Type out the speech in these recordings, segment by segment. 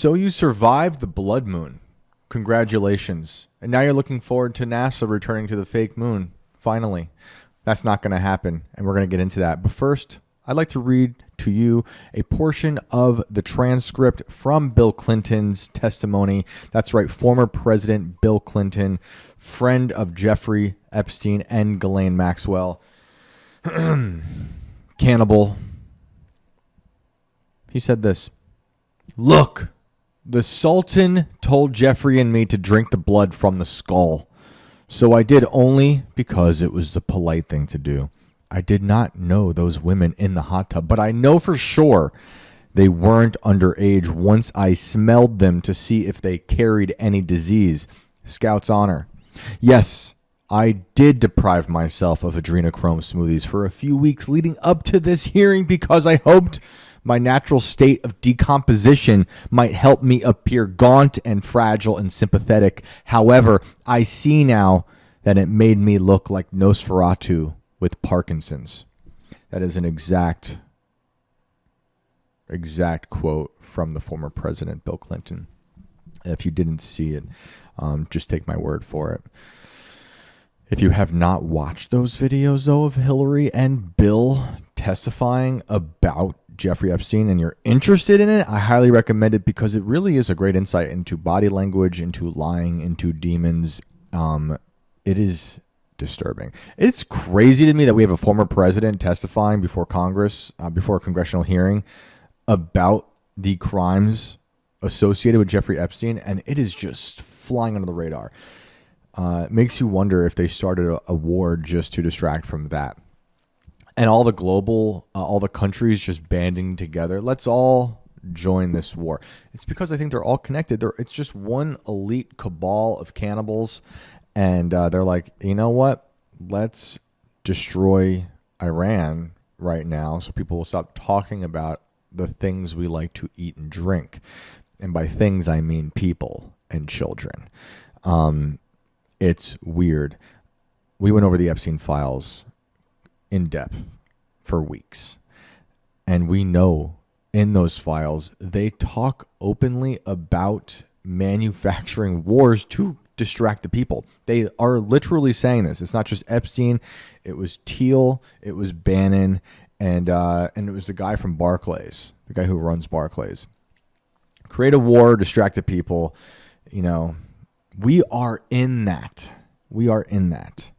So you survived the blood moon. Congratulations. And now you're looking forward to NASA returning to the fake moon. Finally. That's not going to happen, and we're going to get into that. But first, I'd like to read to you a portion of the transcript from Bill Clinton's testimony. That's right, former President Bill Clinton, friend of Jeffrey Epstein and Ghislaine Maxwell. Cannibal. He said this. Look, the Sultan told Jeffrey and me to drink the blood from the skull. So I did only because it was the polite thing to do. I did not know those women in the hot tub, but I know for sure they weren't underage once I smelled them to see if they carried any disease. Scout's honor. Yes, I did deprive myself of adrenochrome smoothies for a few weeks leading up to this hearing because I hoped my natural state of decomposition might help me appear gaunt and fragile and sympathetic. However, I see now that it made me look like Nosferatu with Parkinson's. That is an exact quote from the former president, Bill Clinton. If you didn't see it, just take my word for it. If you have not watched those videos, though, of Hillary and Bill testifying about Jeffrey Epstein and you're interested in it, I highly recommend it because it really is a great insight into body language, into lying, into demons. It is disturbing. It's crazy to me that we have a former president testifying before Congress, before a congressional hearing about the crimes associated with Jeffrey Epstein, and it is just flying under the radar. It makes you wonder if they started a war just to distract from that. And all the countries just banding together. Let's all join this war. It's because I think they're all connected. It's just one elite cabal of cannibals. And they're like, you know what? Let's destroy Iran right now so people will stop talking about the things we like to eat and drink. And by things, I mean people and children. It's weird. We went over the Epstein files in depth for weeks. And we know in those files, they talk openly about manufacturing wars to distract the people. They are literally saying this. It's not just Epstein. It was Thiel. It was Bannon. And it was the guy from Barclays, the guy who runs Barclays. Create a war, distract the people. You know, we are in that. We are in that.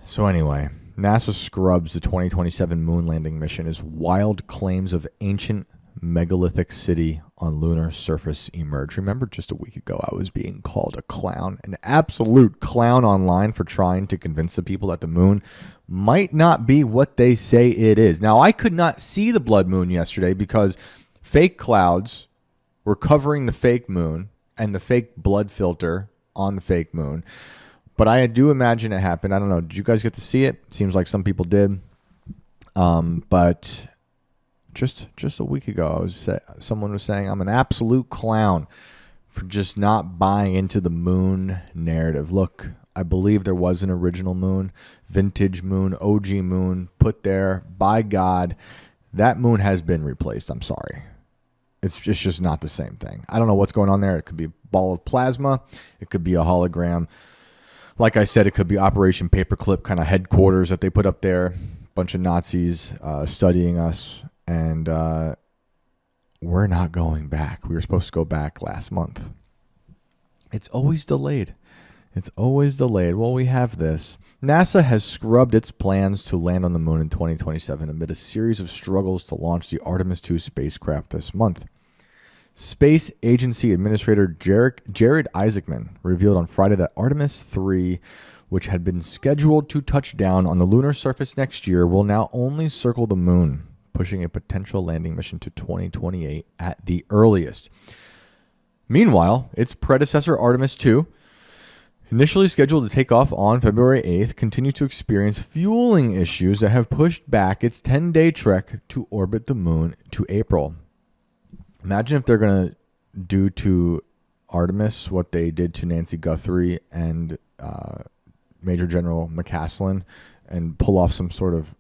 So anyway, NASA scrubs the 2027 moon landing mission as wild claims of ancient megalithic city on lunar surface emerge. Remember just a week ago I was being called a clown, an absolute clown online for trying to convince the people that the moon might not be what they say it is. Now, I could not see the blood moon yesterday because fake clouds were covering the fake moon and the fake blood filter on the fake moon. But I do imagine it happened. I don't know. Did you guys get to see it? Seems like some people did. But just a week ago, someone was saying I'm an absolute clown for just not buying into the moon narrative. Look, I believe there was an original moon, vintage moon, OG moon put there by God. That moon has been replaced. I'm sorry. It's just not the same thing. I don't know what's going on there. It could be a ball of plasma. It could be a hologram. Like I said, it could be Operation Paperclip kind of headquarters that they put up there. Bunch of Nazis studying us. And we're not going back. We were supposed to go back last month. It's always delayed. It's always delayed. Well, we have this. NASA has scrubbed its plans to land on the moon in 2027 amid a series of struggles to launch the Artemis II spacecraft this month. Space Agency Administrator Jared Isaacman revealed on Friday that Artemis III, which had been scheduled to touch down on the lunar surface next year, will now only circle the moon, pushing a potential landing mission to 2028 at the earliest. Meanwhile, its predecessor Artemis II, initially scheduled to take off on February 8th, continues to experience fueling issues that have pushed back its 10-day trek to orbit the moon to April. Imagine if they're going to do to Artemis what they did to Nancy Guthrie and Major General McCaslin and pull off some sort of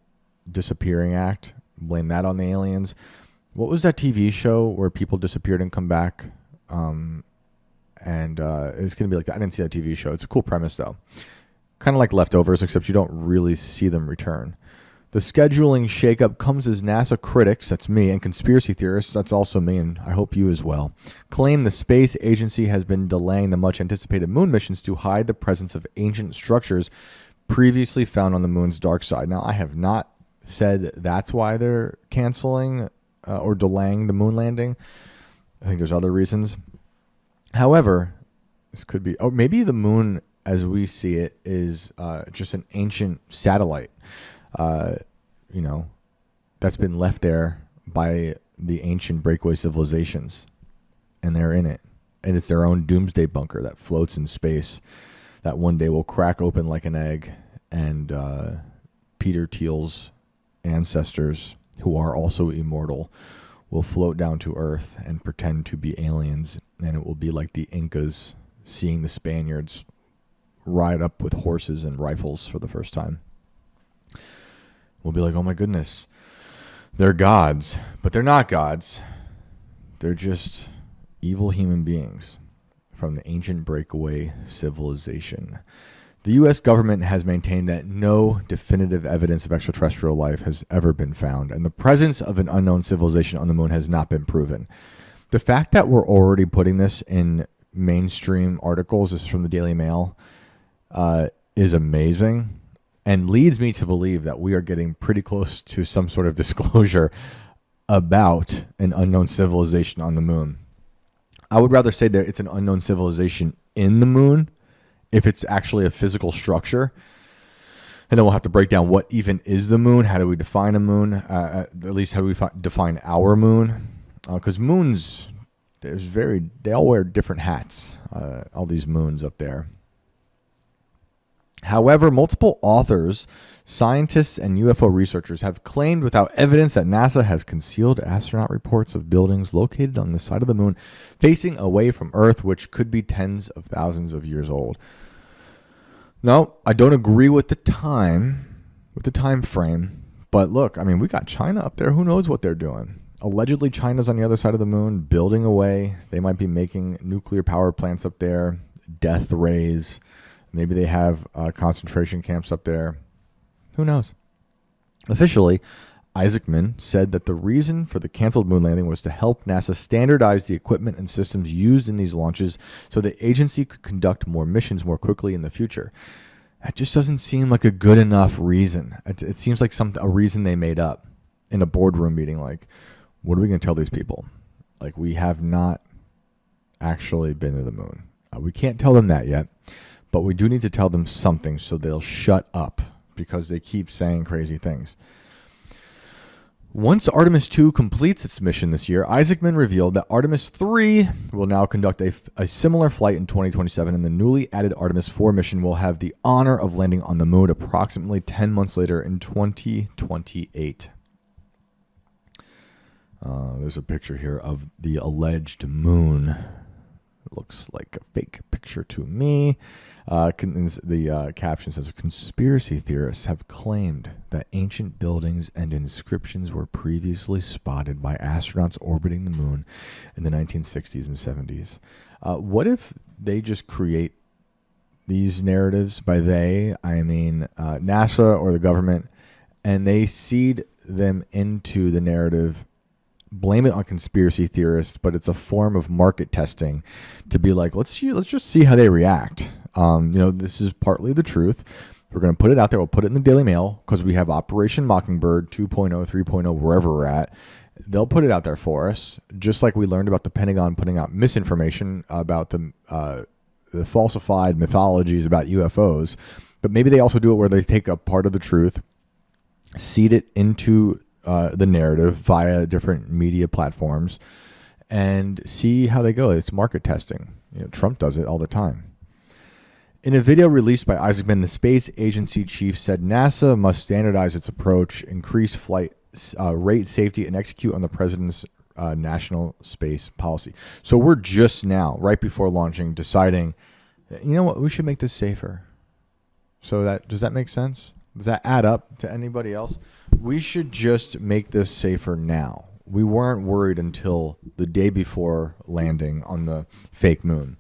disappearing act, blame that on the aliens. what was that TV show where people disappeared and come back? And it's going to be like that. I didn't see that TV show. It's a cool premise, though. Kind of like Leftovers, except you don't really see them return. The scheduling shakeup comes as NASA critics, that's me, and conspiracy theorists, that's also me, and I hope you as well, claim the space agency has been delaying the much-anticipated moon missions to hide the presence of ancient structures previously found on the moon's dark side. Now, I have not said that's why they're canceling or delaying the moon landing. I think there's other reasons. However, this could be, or maybe the moon, as we see it, is just an ancient satellite. That's been left there by the ancient breakaway civilizations, and they're in it. And it's their own doomsday bunker that floats in space that one day will crack open like an egg, and Peter Thiel's ancestors, who are also immortal, will float down to Earth and pretend to be aliens, and it will be like the Incas seeing the Spaniards ride up with horses and rifles for the first time. We'll be like, oh my goodness, they're gods. But they're not gods. They're just evil human beings from the ancient breakaway civilization. The U.S. government has maintained that no definitive evidence of extraterrestrial life has ever been found, and the presence of an unknown civilization on the moon has not been proven. The fact that we're already putting this in mainstream articles, this is from the Daily Mail, is amazing. And leads me to believe that we are getting pretty close to some sort of disclosure about an unknown civilization on the moon. I would rather say that it's an unknown civilization in the moon, if it's actually a physical structure. And then we'll have to break down what even is the moon. How do we define a moon? At least how do we define our moon? Because moons, they all wear different hats, all these moons up there. However, multiple authors, scientists, and UFO researchers have claimed without evidence that NASA has concealed astronaut reports of buildings located on the side of the moon facing away from Earth, which could be tens of thousands of years old. No, I don't agree with the time frame. But look, I mean, we got China up there. Who knows what they're doing? Allegedly, China's on the other side of the moon, building away. They might be making nuclear power plants up there, death rays. Maybe they have concentration camps up there. Who knows? Officially, Isaacman said that the reason for the canceled moon landing was to help NASA standardize the equipment and systems used in these launches so the agency could conduct more missions more quickly in the future. That just doesn't seem like a good enough reason. It seems like a reason they made up in a boardroom meeting. Like, what are we going to tell these people? Like, we have not actually been to the moon. We can't tell them that yet. But we do need to tell them something so they'll shut up because they keep saying crazy things. Once Artemis 2 completes its mission this year, Isaacman revealed that Artemis 3 will now conduct a similar flight in 2027, and the newly added Artemis 4 mission will have the honor of landing on the moon approximately 10 months later in 2028. There's a picture here of the alleged moon. It looks like a fake picture to me. The caption says, conspiracy theorists have claimed that ancient buildings and inscriptions were previously spotted by astronauts orbiting the moon in the 1960s and 70s. What if they just create these narratives? By they, I mean NASA or the government, and they seed them into the narrative, blame it on conspiracy theorists, but it's a form of market testing to be like, let's just see how they react. This is partly the truth. We're going to put it out there. We'll put it in the Daily Mail because we have Operation Mockingbird 2.0, 3.0, wherever we're at. They'll put it out there for us, just like we learned about the Pentagon putting out misinformation about the falsified mythologies about UFOs. But maybe they also do it where they take a part of the truth, seed it into the narrative via different media platforms, and see how they go. It's market testing. Trump does it all the time. In a video released by Isaacman, the space agency chief said NASA must standardize its approach, increase flight rate safety, and execute on the president's national space policy. So we're just now, right before launching, deciding, you know what, we should make this safer. So does that make sense? Does that add up to anybody else? We should just make this safer now. We weren't worried until the day before landing on the fake moon.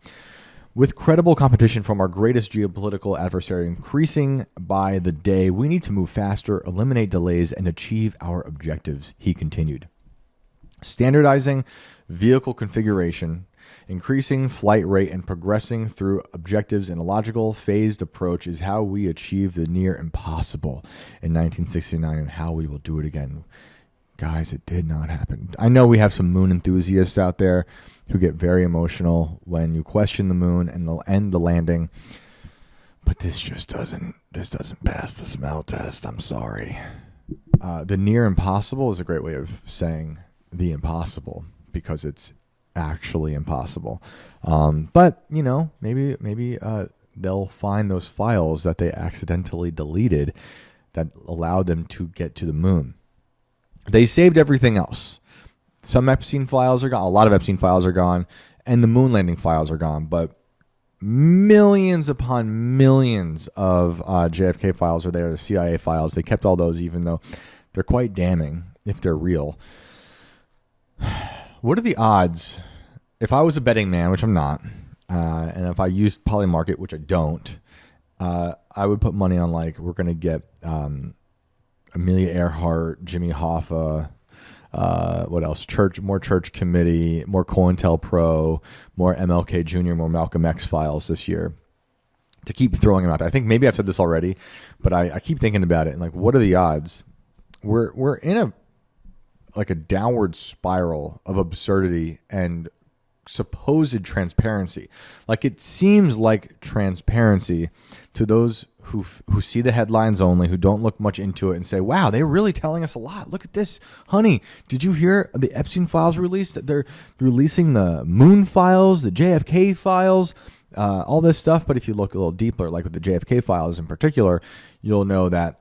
With credible competition from our greatest geopolitical adversary increasing by the day, we need to move faster, eliminate delays, and achieve our objectives, he continued. Standardizing vehicle configuration, increasing flight rate, and progressing through objectives in a logical, phased approach is how we achieved the near impossible in 1969 and how we will do it again. Guys, it did not happen. I know we have some moon enthusiasts out there who get very emotional when you question the moon and the landing, but this doesn't pass the smell test. I'm sorry. The near impossible is a great way of saying the impossible because it's actually impossible. But maybe they'll find those files that they accidentally deleted that allowed them to get to the moon. They saved everything else. Some Epstein files are gone. A lot of Epstein files are gone, and the moon landing files are gone. But millions upon millions of JFK files are there. The CIA files. They kept all those, even though they're quite damning if they're real. What are the odds? If I was a betting man, which I'm not, and if I used Polymarket, which I don't, I would put money on we're going to get Amelia Earhart, Jimmy Hoffa, what else? More Church Committee, more COINTELPRO, more MLK Jr., more Malcolm X files this year. To keep throwing them out there. I think maybe I've said this already, but I keep thinking about it and what are the odds? We're in a downward spiral of absurdity and supposed transparency. It seems like transparency to those who see the headlines only, who don't look much into it and say, wow, they're really telling us a lot. Look at this. Honey, did you hear the Epstein files released? They're releasing the moon files, the JFK files, all this stuff. But if you look a little deeper, like with the JFK files in particular, you'll know that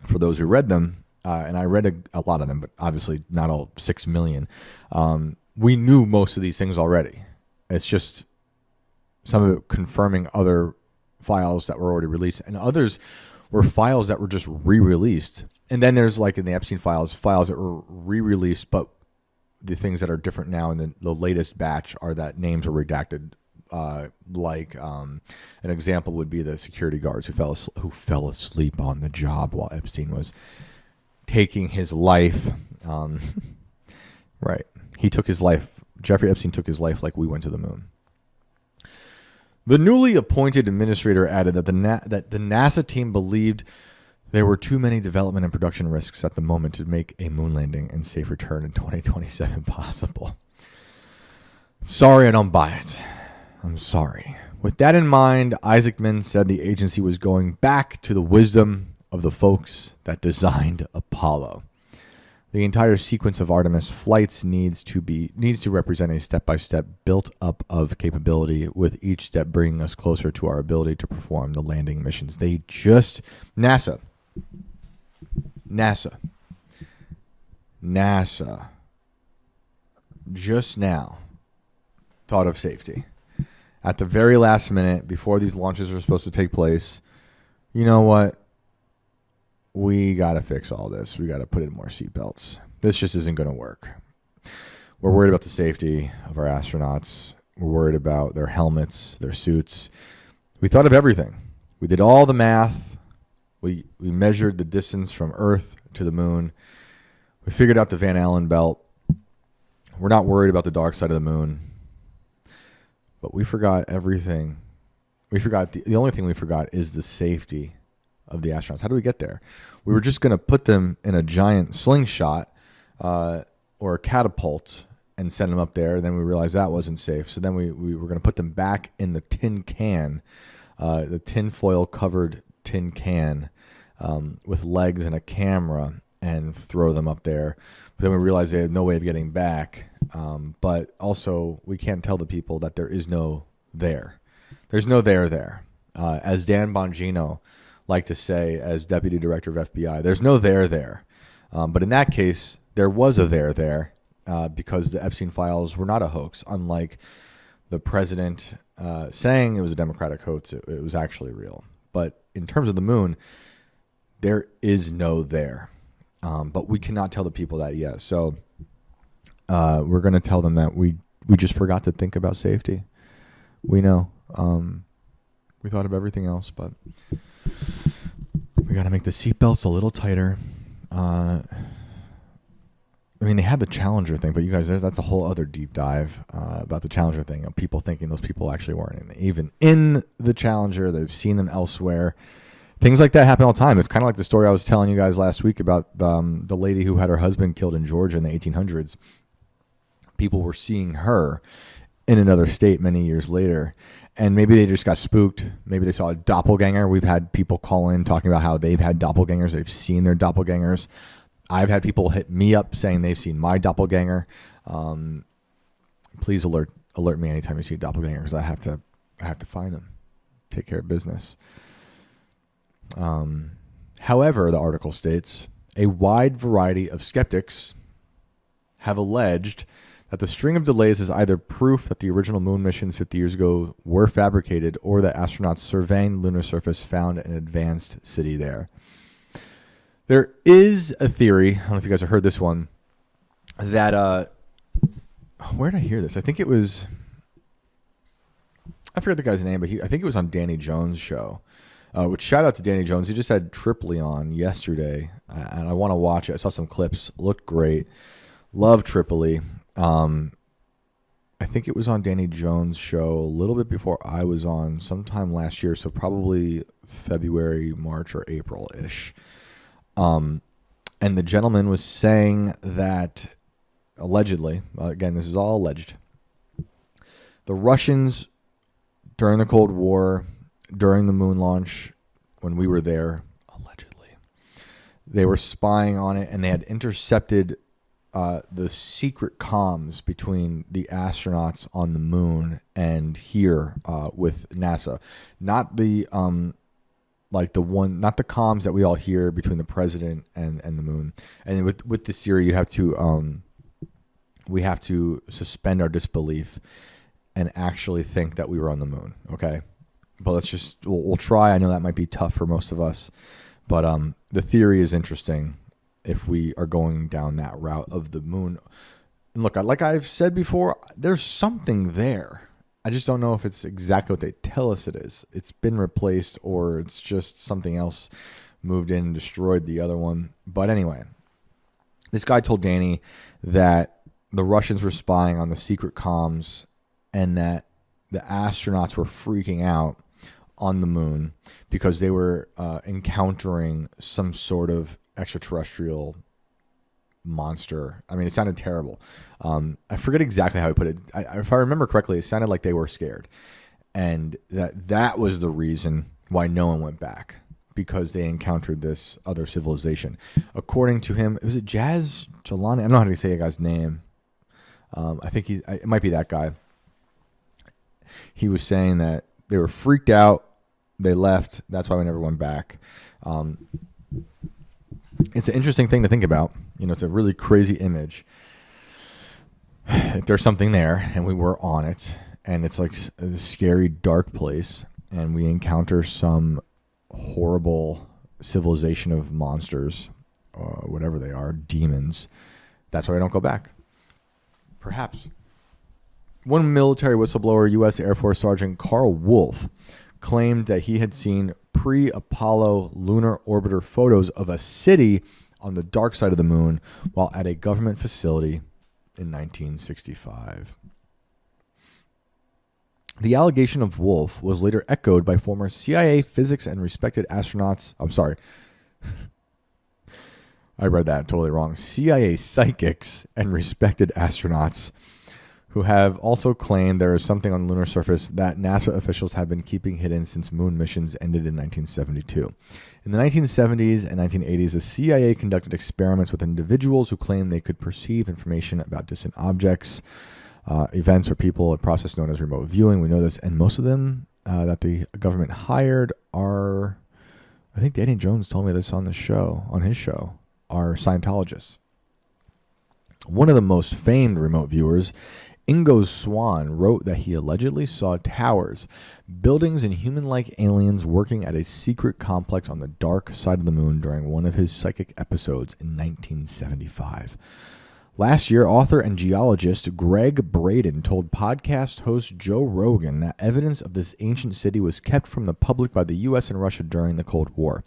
for those who read them, and I read a lot of them, but obviously not all 6 million, we knew most of these things already. It's just some of it confirming other files that were already released, and others were files that were just re-released. And then there's in the Epstein files that were re-released, but the things that are different now in the latest batch are that names are redacted. An example would be the security guards who fell asleep on the job while Epstein was taking his life. Right. He took his life. Jeffrey Epstein took his life like we went to the moon. The newly appointed administrator added that the NASA team believed there were too many development and production risks at the moment to make a moon landing and safe return in 2027 possible. Sorry, I don't buy it. I'm sorry. With that in mind, Isaacman said the agency was going back to the wisdom of the folks that designed Apollo. The entire sequence of Artemis flights needs to represent a step-by-step built-up of capability, with each step bringing us closer to our ability to perform the landing missions. NASA just now thought of safety. At the very last minute, before these launches are supposed to take place, you know what? We got to fix all this. We got to put in more seatbelts. This just isn't going to work. We're worried about the safety of our astronauts. We're worried about their helmets, their suits. We thought of everything. We did all the math. We measured the distance from Earth to the moon. We figured out the Van Allen belt. We're not worried about the dark side of the moon. But we forgot everything. The only thing we forgot is the safety of the astronauts. How do we get there? We were just going to put them in a giant slingshot or a catapult and send them up there. Then we realized that wasn't safe. So then we were going to put them back in the tin can, the tinfoil covered tin can with legs and a camera, and throw them up there. But then we realized they had no way of getting back. But also, we can't tell the people that there is no there. There's no there. As Dan Bongino like to say as Deputy Director of FBI, there's no there. But in that case, there was a there because the Epstein files were not a hoax, unlike the president saying it was a Democratic hoax. It was actually real. But in terms of the moon, there is no there. But we cannot tell the people that yet. So we're going to tell them that we just forgot to think about safety. We know. We thought of everything else, but we got to make the seatbelts a little tighter. I mean, they had the Challenger thing, but you guys, that's a whole other deep dive about the Challenger thing. People thinking those people actually weren't even in the Challenger. They've seen them elsewhere. Things like that happen all the time. It's kind of like the story I was telling you guys last week about the lady who had her husband killed in Georgia in the 1800s. People were seeing her in another state many years later, and maybe they just got spooked. Maybe they saw a doppelganger. We've had people call in talking about how they've had doppelgangers. They've seen their doppelgangers. I've had people hit me up saying they've seen my doppelganger. Please alert me anytime you see a doppelganger, because I have to find them, take care of business. However, the article states, a wide variety of skeptics have alleged that the string of delays is either proof that the original moon missions 50 years ago were fabricated, or that astronauts surveying the lunar surface found an advanced city there. There is a theory, I don't know if you guys have heard this one, that, where did I hear this? I think it was, I forget the guy's name, but I think it was on Danny Jones' show. Which, shout out to Danny Jones. He just had Tripoli on yesterday, and I want to watch it. I saw some clips. Looked great. Love Tripoli. I think it was on Danny Jones' show a little bit before I was on, sometime last year, so probably February, March, or April-ish. And the gentleman was saying that, allegedly, again, this is all alleged, the Russians, during the Cold War, during the moon launch, when we were there, allegedly, they were spying on it, and they had intercepted the secret comms between the astronauts on the moon and here with NASA. Not the not the comms that we all hear between the president and the moon. And with this theory, you have to we have to suspend our disbelief and actually think that we were on the moon. Okay. But we'll try. I know that might be tough for most of us, but the theory is interesting if we are going down that route of the moon. And look, like I've said before, there's something there. I just don't know if it's exactly what they tell us it is. It's been replaced, or it's just something else moved in and destroyed the other one. But anyway, this guy told Danny that the Russians were spying on the secret comms and that the astronauts were freaking out on the moon because they were encountering some sort of extraterrestrial monster. I mean, it sounded terrible. I forget exactly how he put it. If I remember correctly, it sounded like they were scared, and that was the reason why no one went back, because they encountered this other civilization. According to him, was it Jazz Jalani? I don't know how to say a guy's name. I think it might be that guy. He was saying that they were freaked out. They left. That's why we never went back. It's an interesting thing to think about. You know, it's a really crazy image. If there's something there and we were on it, and it's like a scary, dark place, and we encounter some horrible civilization of monsters, whatever they are, demons, that's why we don't go back. Perhaps. One military whistleblower, U.S. Air Force Sergeant Carl Wolf, claimed that he had seen pre-Apollo lunar orbiter photos of a city on the dark side of the moon while at a government facility in 1965. The allegation of Wolf was later echoed by former CIA physics and respected astronauts. I'm sorry. I read that totally wrong. CIA psychics and respected astronauts who have also claimed there is something on the lunar surface that NASA officials have been keeping hidden since moon missions ended in 1972. In the 1970s and 1980s, the CIA conducted experiments with individuals who claimed they could perceive information about distant objects, events, or people, a process known as remote viewing. We know this, and most of them that the government hired are, I think Danny Jones told me this on his show, are Scientologists. One of the most famed remote viewers, Ingo Swann, wrote that he allegedly saw towers, buildings, and human-like aliens working at a secret complex on the dark side of the moon during one of his psychic episodes in 1975. Last year, author and geologist Greg Braden told podcast host Joe Rogan that evidence of this ancient city was kept from the public by the U.S. and Russia during the Cold War.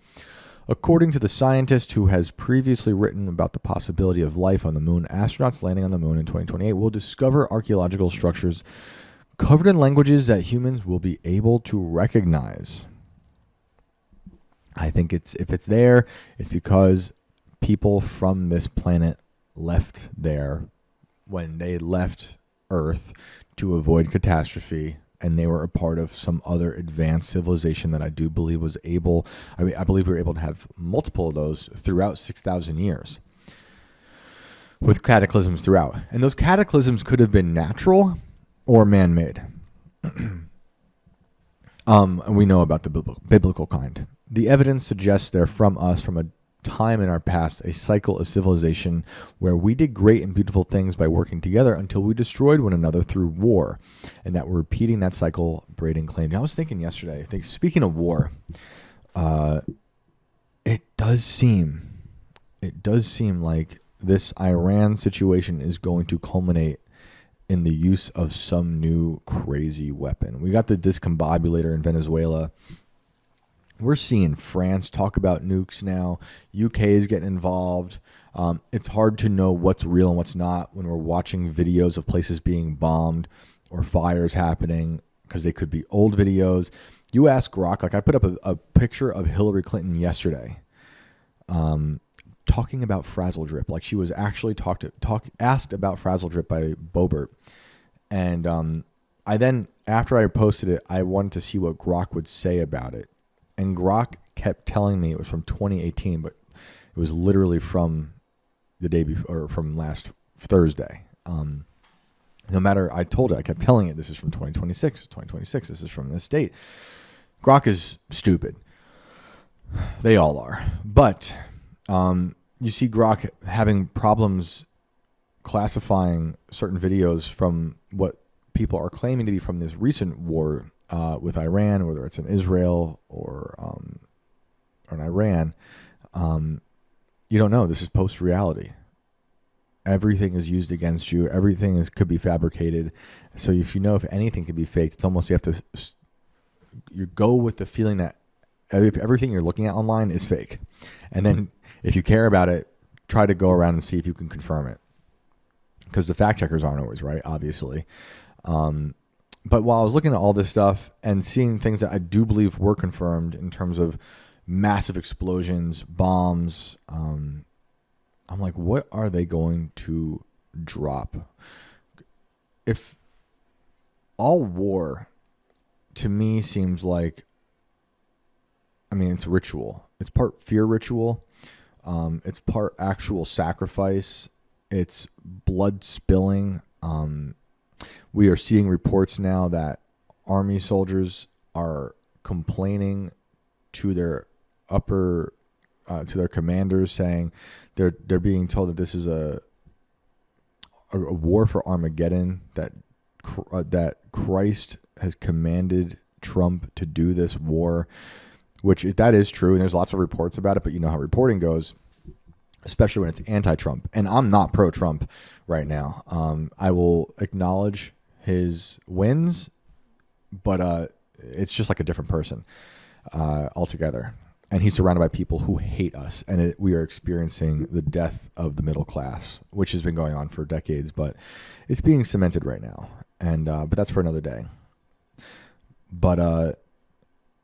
According to the scientist who has previously written about the possibility of life on the moon, astronauts landing on the moon in 2028 will discover archaeological structures covered in languages that humans will be able to recognize. I think if it's there, it's because people from this planet left there when they left Earth to avoid catastrophe, and they were a part of some other advanced civilization that I do believe was able, I believe we were able to have multiple of those throughout 6,000 years with cataclysms throughout. And those cataclysms could have been natural or man-made. And we know about the biblical kind. The evidence suggests they're from us from a time in our past, a cycle of civilization where we did great and beautiful things by working together until we destroyed one another through war, and that we're repeating that cycle, Braden claimed. I was thinking yesterday, speaking of war, it does seem like this Iran situation is going to culminate in the use of some new crazy weapon. We got the discombobulator in Venezuela. We're seeing France talk about nukes now. UK is getting involved. It's hard to know what's real and what's not when we're watching videos of places being bombed or fires happening because they could be old videos. You ask Grok, like I put up a picture of Hillary Clinton yesterday talking about frazzle drip. Like she was actually asked about frazzle drip by Bobert. And I then, after I posted it, I wanted to see what Grok would say about it. And Grok kept telling me it was from 2018, but it was literally from the day before, or from last Thursday. No matter, I told it, I kept telling it, this is from 2026, this is from this date. Grok is stupid. They all are. But you see Grok having problems classifying certain videos from what people are claiming to be from this recent war with Iran, whether it's in Israel or in Iran. You don't know. This is post-reality. Everything is used against you. Everything could be fabricated. So if you know if anything could be faked, it's almost you go with the feeling that everything you're looking at online is fake. And then if you care about it, try to go around and see if you can confirm it. Because the fact checkers aren't always right, obviously. But while I was looking at all this stuff and seeing things that I do believe were confirmed in terms of massive explosions, bombs, I'm like, what are they going to drop? If all war, to me, seems like, it's ritual. It's part fear ritual. It's part actual sacrifice. It's blood spilling. We are seeing reports now that army soldiers are complaining to their to their commanders, saying they're being told that this is a war for Armageddon, that Christ has commanded Trump to do this war, which that is true, and there's lots of reports about it, but you know how reporting goes, especially when it's anti-Trump. And I'm not pro-Trump right now. I will acknowledge his wins, but it's just like a different person altogether. And he's surrounded by people who hate us. And we are experiencing the death of the middle class, which has been going on for decades, but it's being cemented right now. And but that's for another day. But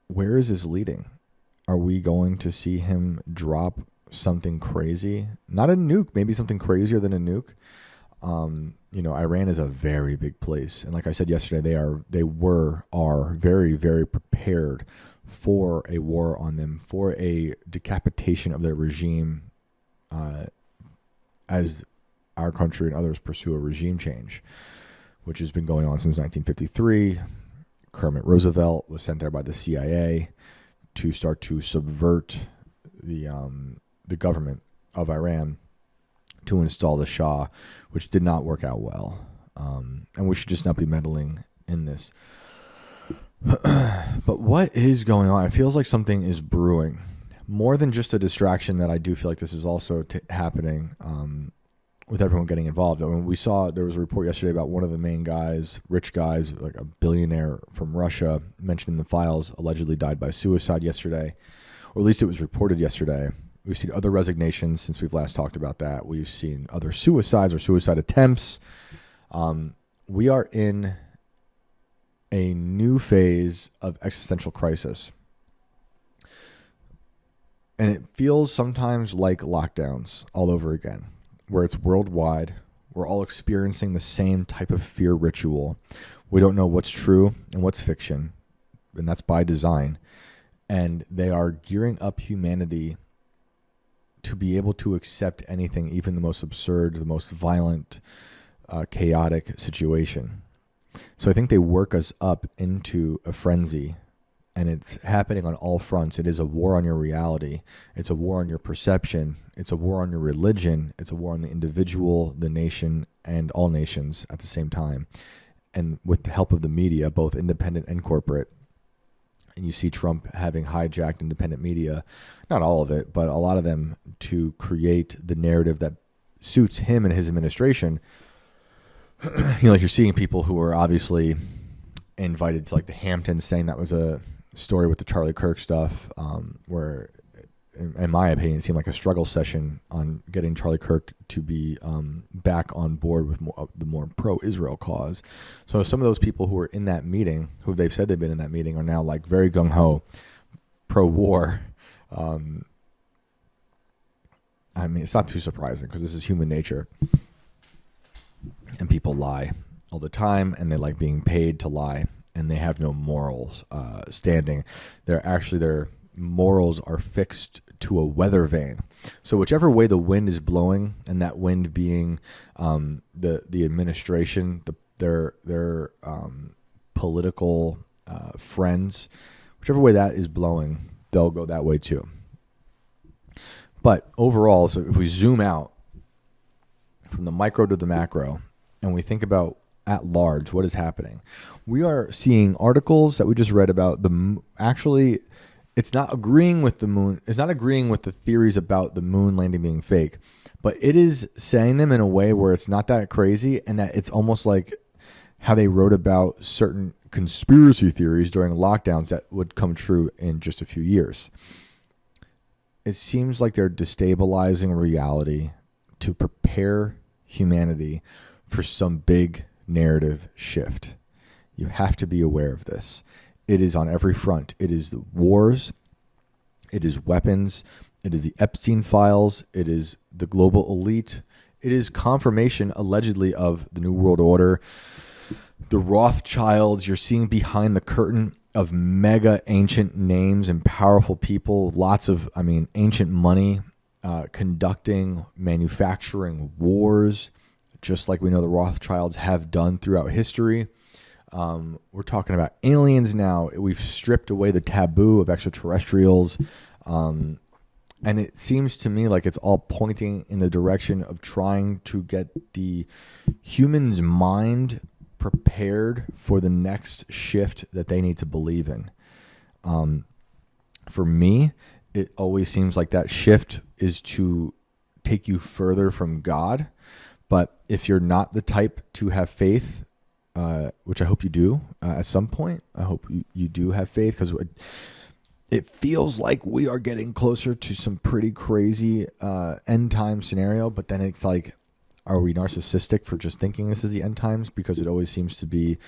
where is this leading? Are we going to see him drop something crazy? Not a nuke, maybe something crazier than a nuke. Iran is a very big place, and like I said yesterday, they are very, very prepared for a war on them, for a decapitation of their regime, as our country and others pursue a regime change, which has been going on since 1953. Kermit Roosevelt was sent there by the CIA to start to subvert the government of Iran to install the Shah, which did not work out well. And we should just not be meddling in this. But what is going on? It feels like something is brewing. More than just a distraction, that I do feel like this is also happening with everyone getting involved. I mean, we saw there was a report yesterday about one of the main guys, rich guys, like a billionaire from Russia, mentioned in the files, allegedly died by suicide yesterday, or at least it was reported yesterday. We've seen other resignations since we've last talked about that. We've seen other suicides or suicide attempts. We are in a new phase of existential crisis. And it feels sometimes like lockdowns all over again, where it's worldwide. We're all experiencing the same type of fear ritual. We don't know what's true and what's fiction, and that's by design. And they are gearing up humanity to be able to accept anything, even the most absurd, the most violent, chaotic situation. So I think they work us up into a frenzy, and it's happening on all fronts. It is a war on your reality. It's a war on your perception. It's a war on your religion. It's a war on the individual, the nation, and all nations at the same time. And with the help of the media, both independent and corporate. And you see Trump having hijacked independent media, not all of it, but a lot of them, to create the narrative that suits him and his administration. Like you're seeing people who are obviously invited to like the Hamptons, saying that was a story with the Charlie Kirk stuff, where, in my opinion, it seemed like a struggle session on getting Charlie Kirk to be back on board with the more pro-Israel cause. So some of those people who were in that meeting, who they've said they've been in that meeting, are now like very gung-ho, pro-war. I mean, it's not too surprising because this is human nature. And people lie all the time, and they like being paid to lie, and they have no morals standing. Their morals are fixed to a weather vane. So whichever way the wind is blowing, and that wind being the administration, their political friends, whichever way that is blowing, they'll go that way too. But overall, so if we zoom out from the micro to the macro, and we think about at large what is happening, we are seeing articles that we just read about actually. It's not agreeing with the moon. It's not agreeing with the theories about the moon landing being fake, but it is saying them in a way where it's not that crazy, and that it's almost like how they wrote about certain conspiracy theories during lockdowns that would come true in just a few years. It seems like they're destabilizing reality to prepare humanity for some big narrative shift. You have to be aware of this. It is on every front. It is the wars. It is weapons. It is the Epstein files. It is the global elite. It is confirmation, allegedly, of the New World Order. The Rothschilds. You're seeing behind the curtain of mega ancient names and powerful people. Lots of, ancient money conducting, manufacturing wars, just like we know the Rothschilds have done throughout history. We're talking about aliens now. We've stripped away the taboo of extraterrestrials. And it seems to me like it's all pointing in the direction of trying to get the human's mind prepared for the next shift that they need to believe in. For me, it always seems like that shift is to take you further from God. But if you're not the type to have faith, which I hope you do at some point, I hope you do have faith, because it feels like we are getting closer to some pretty crazy end time scenario. But then it's like, are we narcissistic for just thinking this is the end times? Because it always seems to be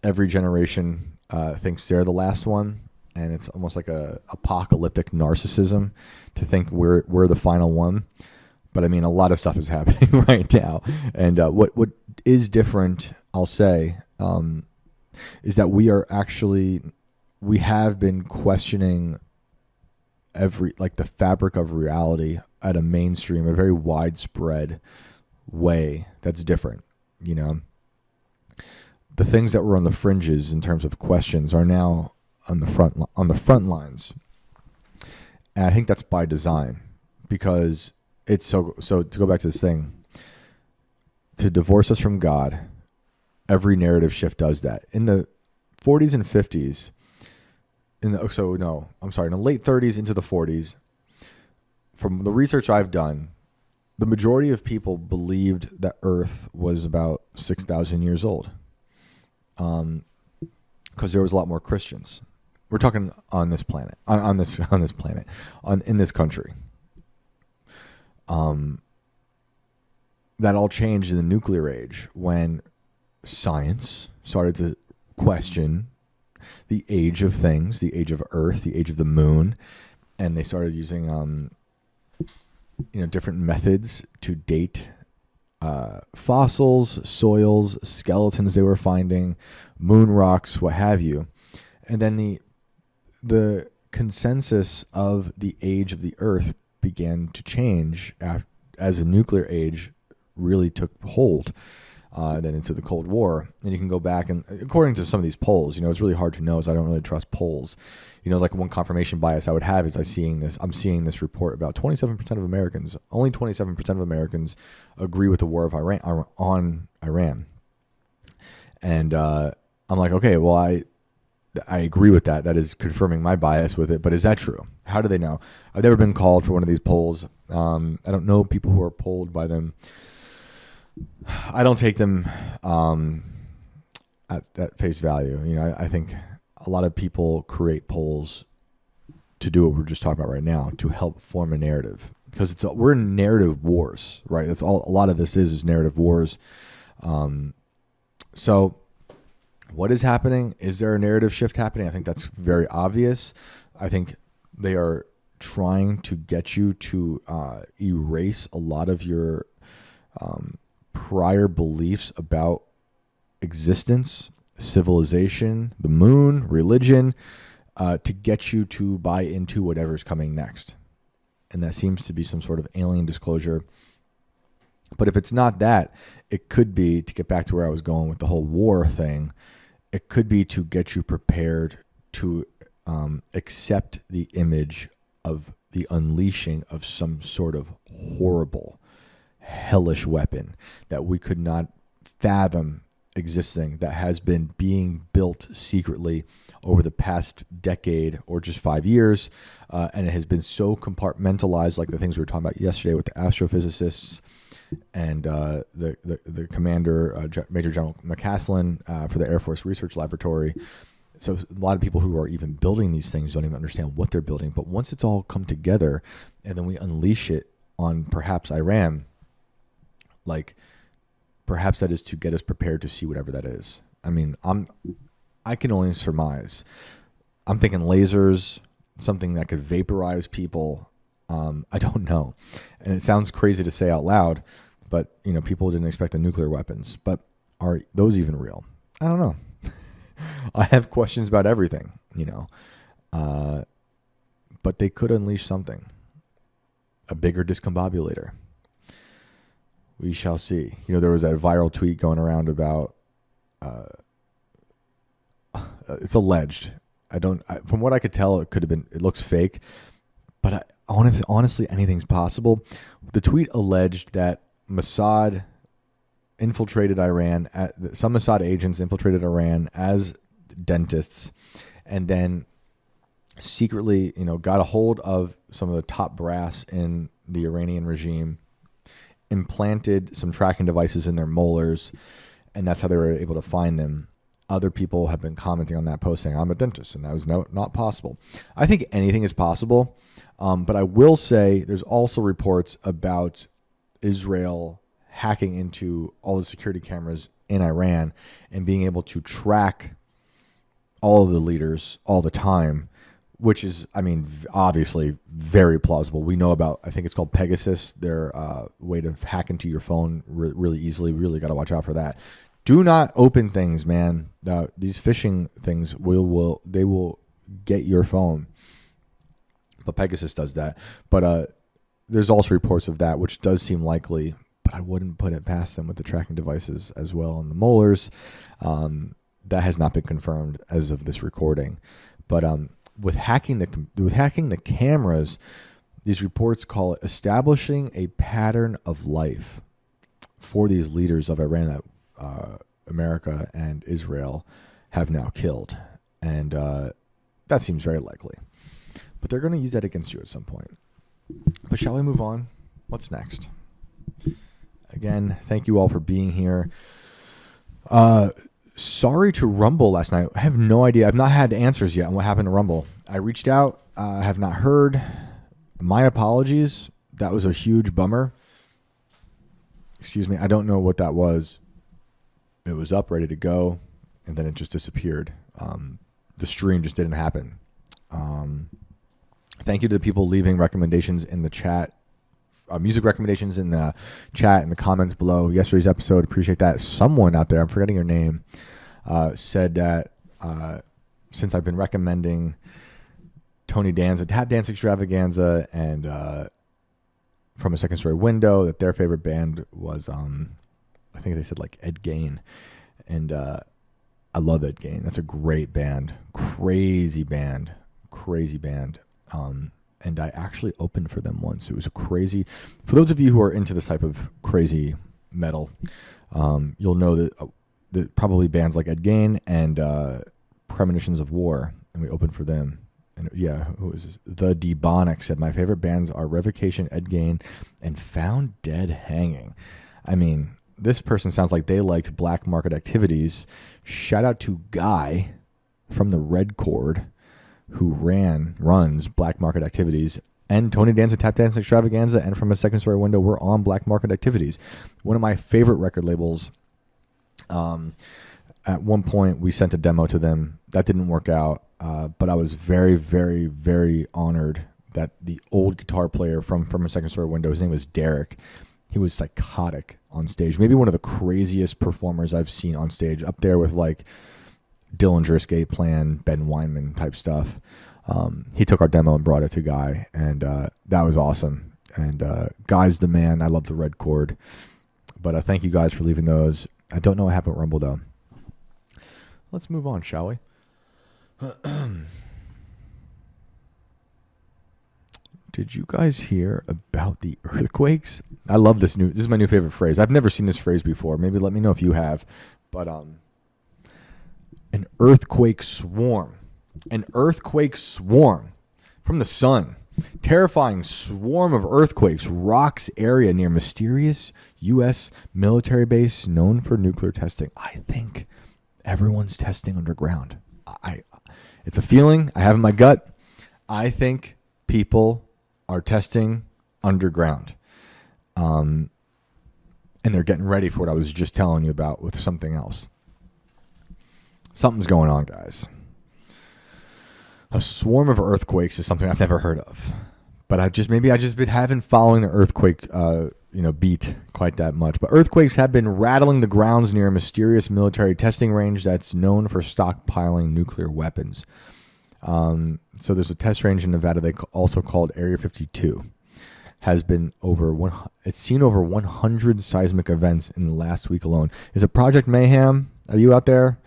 every generation thinks they're the last one. And it's almost like a apocalyptic narcissism to think we're the final one. But a lot of stuff is happening right now. And what is different, I'll say, is that we have been questioning the fabric of reality at a mainstream, a very widespread way that's different. The things that were on the fringes in terms of questions are now on the front lines. And I think that's by design, because it's so to go back to this thing, to divorce us from God, every narrative shift does that. In the 40s and 50s, in the late 30s into the 40s, from the research I've done, the majority of people believed that Earth was about 6,000 years old, because there was a lot more Christians. We're talking on this planet, on this planet, in this country. That all changed in the nuclear age when science started to question the age of things, the age of Earth, the age of the moon, and they started using different methods to date fossils, soils, skeletons they were finding, moon rocks, what have you. And then the consensus of the age of the Earth began to change as the nuclear age really took hold, then into the Cold War. And you can go back, and according to some of these polls, it's really hard to know, as I don't really trust polls. Like one confirmation bias I would have is I'm seeing this report about 27% of Americans, only 27% of Americans agree with the war of Iran on Iran. And I'm like, okay, well, I agree with that. That is confirming my bias with it. But is that true? How do they know? I've never been called for one of these polls. I don't know people who are polled by them. I don't take them at face value. I think a lot of people create polls to do what we're just talking about right now, to help form a narrative, because we're in narrative wars, right? That's all. A lot of this is narrative wars. So what is happening? Is there a narrative shift happening? I think that's very obvious. I think they are trying to get you to erase a lot of your prior beliefs about existence, civilization, the moon, religion, to get you to buy into whatever's coming next. And that seems to be some sort of alien disclosure. But if it's not that, it could be, to get back to where I was going with the whole war thing, it could be to get you prepared to accept the image of the unleashing of some sort of horrible, hellish weapon that we could not fathom existing, that has been being built secretly over the past decade or just 5 years, and it has been so compartmentalized, like the things we were talking about yesterday with the astrophysicists and the commander, Major General McCaslin, for the Air Force Research Laboratory. So a lot of people who are even building these things don't even understand what they're building. But once it's all come together, and then we unleash it on perhaps Iran, like perhaps that is to get us prepared to see whatever that is. I mean, I can only surmise. I'm thinking lasers, something that could vaporize people. I don't know. And it sounds crazy to say out loud, but people didn't expect the nuclear weapons. But are those even real? I don't know. I have questions about everything, but they could unleash something, a bigger discombobulator. We shall see. There was that viral tweet going around about, it's alleged. From what I could tell, it looks fake, but honestly, anything's possible. The tweet alleged that Mossad infiltrated Iran, some Mossad agents infiltrated Iran as dentists, and then secretly, got a hold of some of the top brass in the Iranian regime, implanted some tracking devices in their molars, and that's how they were able to find them. Other people have been commenting on that post saying, I'm a dentist, and that was not possible. I think anything is possible, but I will say there's also reports about Israel hacking into all the security cameras in Iran and being able to track all of the leaders all the time, which is, obviously very plausible. We know about, I think it's called Pegasus, their way to hack into your phone really easily. We really got to watch out for that. Do not open things, man. These phishing things will get your phone. But Pegasus does that. But there's also reports of that, which does seem likely, but I wouldn't put it past them with the tracking devices as well on the molars. That has not been confirmed as of this recording. But with hacking the cameras, these reports call it establishing a pattern of life for these leaders of Iran that America and Israel have now killed. And that seems very likely. But they're going to use that against you at some point. But shall we move on? What's next? Again, thank you all for being here. Sorry to Rumble last night. I have no idea. I've not had answers yet on what happened to Rumble. I reached out. I have not heard. My apologies. That was a huge bummer. Excuse me. I don't know what that was. It was up, ready to go, and then it just disappeared. The stream just didn't happen. Thank you to the people leaving recommendations in the chat. Music recommendations in the chat and the comments below yesterday's episode. Appreciate that. Someone out there, I'm forgetting your name, said that since I've been recommending Tony Danza, Tap Dance Extravaganza, and From a Second Story Window, that their favorite band was, I think they said like Ed Gain. And I love Ed Gain. That's a great band. Crazy band. And I actually opened for them once. It was a crazy... For those of you who are into this type of crazy metal, you'll know that probably bands like Ed Gain and Premonitions of War, and we opened for them. And yeah, who is this? The Debonic said, my favorite bands are Revocation, Ed Gain, and Found Dead Hanging. I mean, this person sounds like they liked Black Market Activities. Shout out to Guy from the Red Chord, who runs Black Market Activities, and Tony Danza, Tap Dance Extravaganza, and From a Second Story Window were on Black Market Activities. One of my favorite record labels. At one point, we sent a demo to them. That didn't work out, but I was very, very, very honored that the old guitar player from a Second Story Window, his name was Derek. He was psychotic on stage. Maybe one of the craziest performers I've seen on stage, up there with like Dillinger Escape Plan, Ben Weinman type stuff. He took our demo and brought it to Guy, and that was awesome. And Guy's the man. I love the Red Chord. But thank you guys for leaving those. I don't know what happened at Rumble, though. Let's move on, shall we? Did you guys hear about the earthquakes? I love this This is my new favorite phrase. I've never seen this phrase before. Maybe let me know if you have. But an earthquake swarm. An earthquake swarm from the sun. Terrifying swarm of earthquakes rocks area near mysterious U.S. military base known for nuclear testing. I think everyone's testing underground. It's a feeling I have in my gut. I think people are testing underground. And they're getting ready for what I was just telling you about with something else. Something's going on, guys. A swarm of earthquakes is something I've never heard of, but I just haven't following the earthquake, beat quite that much. But earthquakes have been rattling the grounds near a mysterious military testing range that's known for stockpiling nuclear weapons. So there's a test range in Nevada they also called Area 52. Has been it's seen over 100 seismic events in the last week alone. Is it Project Mayhem? Are you out there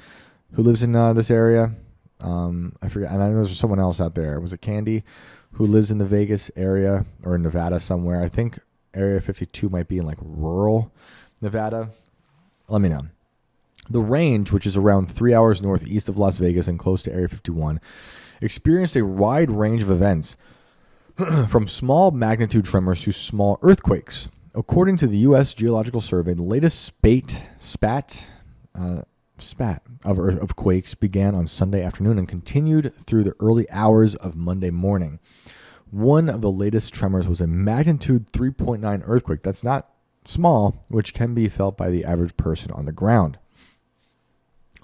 who lives in this area? I forget. And I know there's someone else out there. Was it Candy who lives in the Vegas area or in Nevada somewhere? I think Area 52 might be in like rural Nevada. Let me know. The range, which is around 3 hours northeast of Las Vegas and close to Area 51, experienced a wide range of events from small magnitude tremors to small earthquakes. According to the U.S. Geological Survey, the latest spat of quakes began on Sunday afternoon and continued through the early hours of Monday morning. One of the latest tremors was a magnitude 3.9 earthquake. That's not small, which can be felt by the average person on the ground.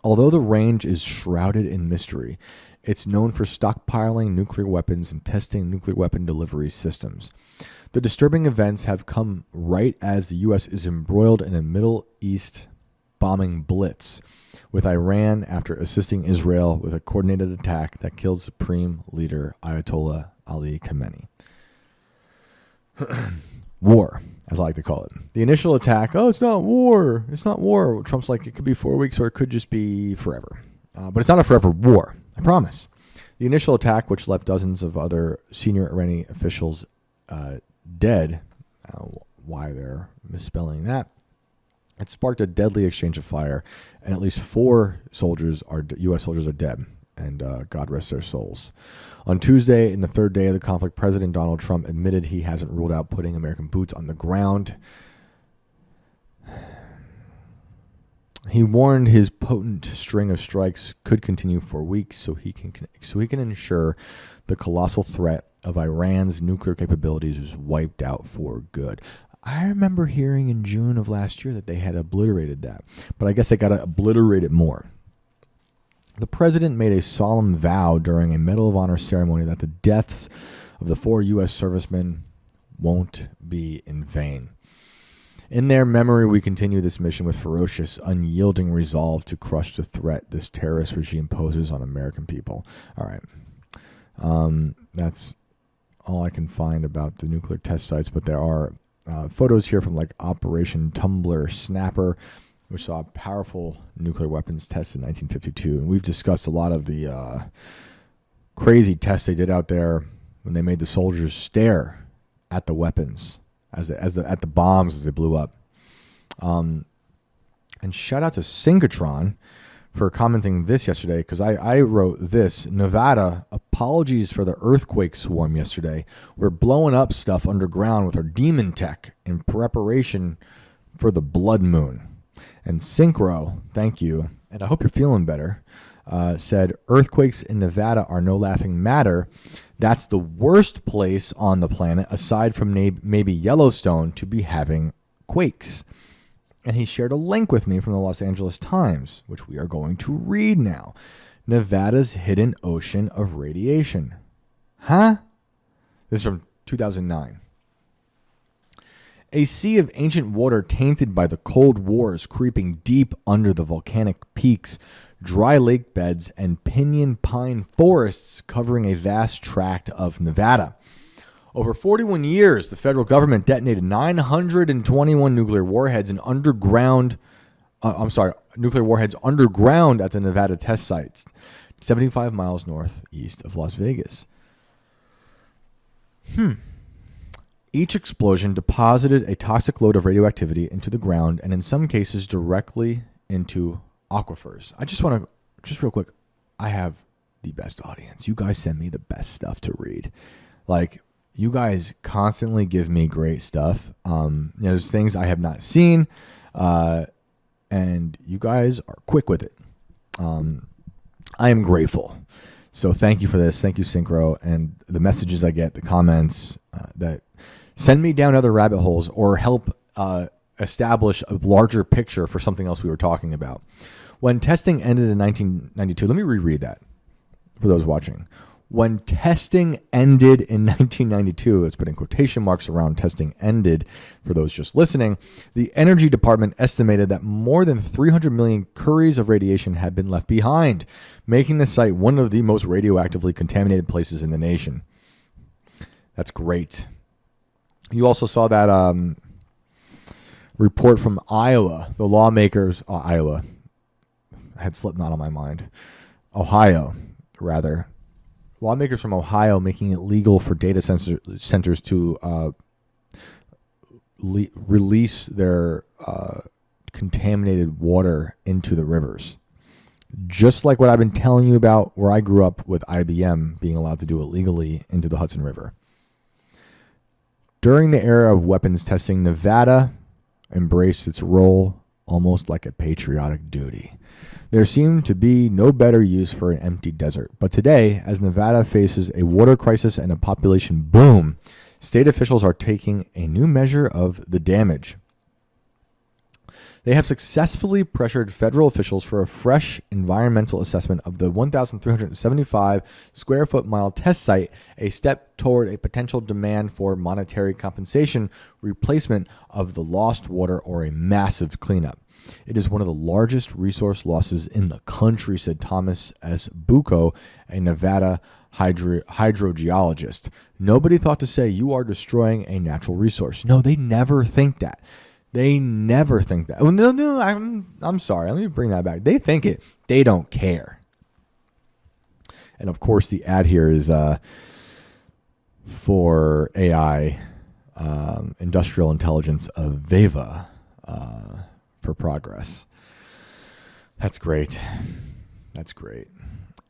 Although the range is shrouded in mystery, it's known for stockpiling nuclear weapons and testing nuclear weapon delivery systems. The disturbing events have come right as the U.S. is embroiled in a Middle East bombing blitz, with Iran after assisting Israel with a coordinated attack that killed Supreme Leader Ayatollah Ali Khamenei. War, as I like to call it. The initial attack, it's not war. It's not war. Trump's like, it could be 4 weeks or it could just be forever. But it's not a forever war, I promise. The initial attack, which left dozens of other senior Iranian officials dead, why they're misspelling that, it sparked a deadly exchange of fire, and at least 4 U.S. soldiers are dead, and God rest their souls. On Tuesday, in the third day of the conflict, President Donald Trump admitted he hasn't ruled out putting American boots on the ground. He warned his potent string of strikes could continue for weeks, so he can ensure the colossal threat of Iran's nuclear capabilities is wiped out for good. I remember hearing in June of last year that they had obliterated that, but I guess they got to obliterate it more. The president made a solemn vow during a Medal of Honor ceremony that the deaths of the 4 U.S. servicemen won't be in vain. In their memory, we continue this mission with ferocious, unyielding resolve to crush the threat this terrorist regime poses on American people. All right. That's all I can find about the nuclear test sites, but there are photos here from like Operation Tumbler Snapper, which saw powerful nuclear weapons tests in 1952. And we've discussed a lot of the crazy tests they did out there when they made the soldiers stare at the weapons at the bombs as they blew up. And shout out to Synchrotron for commenting this yesterday, because I wrote this: Nevada, apologies for the earthquake swarm yesterday. We're blowing up stuff underground with our demon tech in preparation for the blood moon. And Synchro, thank you, and I hope you're feeling better, said, earthquakes in Nevada are no laughing matter. That's the worst place on the planet, aside from maybe Yellowstone, to be having quakes. And he shared a link with me from the Los Angeles Times, which we are going to read now. Nevada's hidden ocean of radiation. Huh? This is from 2009. A sea of ancient water tainted by the cold wars creeping deep under the volcanic peaks, dry lake beds, and pinyon pine forests covering a vast tract of Nevada. Over 41 years, the federal government detonated 921 nuclear warheads underground at the Nevada test sites, 75 miles northeast of Las Vegas. Each explosion deposited a toxic load of radioactivity into the ground, and in some cases directly into aquifers. Just real quick, I have the best audience. You guys send me the best stuff to read. Like, you guys constantly give me great stuff. There's things I have not seen, and you guys are quick with it. I am grateful. So thank you for this. Thank you, Synchro. And the messages I get, the comments that send me down other rabbit holes or help establish a larger picture for something else we were talking about. When testing ended in 1992, let me reread that for those watching. When testing ended in 1992, let's put in quotation marks around testing ended for those just listening, the Energy Department estimated that more than 300 million curies of radiation had been left behind, making the site one of the most radioactively contaminated places in the nation. That's great. You also saw that report from Iowa, the lawmakers, Iowa, I had Slipknot on my mind, Ohio, rather. Lawmakers from Ohio making it legal for data centers to release their contaminated water into the rivers. Just like what I've been telling you about where I grew up with IBM being allowed to do it legally into the Hudson River. During the era of weapons testing, Nevada embraced its role almost like a patriotic duty. There seemed to be no better use for an empty desert. But today, as Nevada faces a water crisis and a population boom, state officials are taking a new measure of the damage. They have successfully pressured federal officials for a fresh environmental assessment of the 1,375 square foot mile test site, a step toward a potential demand for monetary compensation, replacement of the lost water, or a massive cleanup. It is one of the largest resource losses in the country, said Thomas S. Bucco, a Nevada hydrogeologist. Nobody thought to say you are destroying a natural resource. No, they never think that. They never think that. No, I'm sorry. Let me bring that back. They think it. They don't care. And of course, the ad here is for AI, industrial intelligence of Veva for progress. That's great. That's great.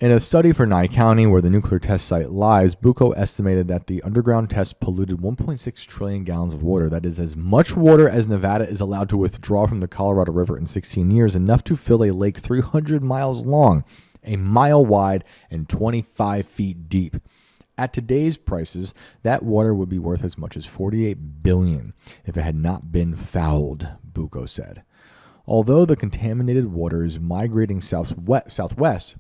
In a study for Nye County, where the nuclear test site lies, Bucco estimated that the underground test polluted 1.6 trillion gallons of water. That is as much water as Nevada is allowed to withdraw from the Colorado River in 16 years, enough to fill a lake 300 miles long, a mile wide, and 25 feet deep. At today's prices, that water would be worth as much as $48 billion if it had not been fouled, Bucco said. Although the contaminated water is migrating southwest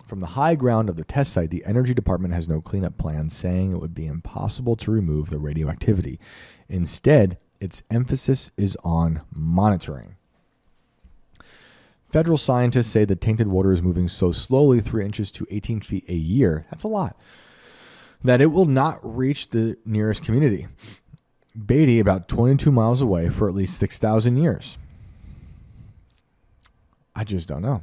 from the high ground of the test site, the Energy Department has no cleanup plan, saying it would be impossible to remove the radioactivity. Instead, its emphasis is on monitoring. Federal scientists say the tainted water is moving so slowly, 3 inches to 18 feet a year, that's a lot, that it will not reach the nearest community, Beatty, about 22 miles away, for at least 6,000 years. I just don't know.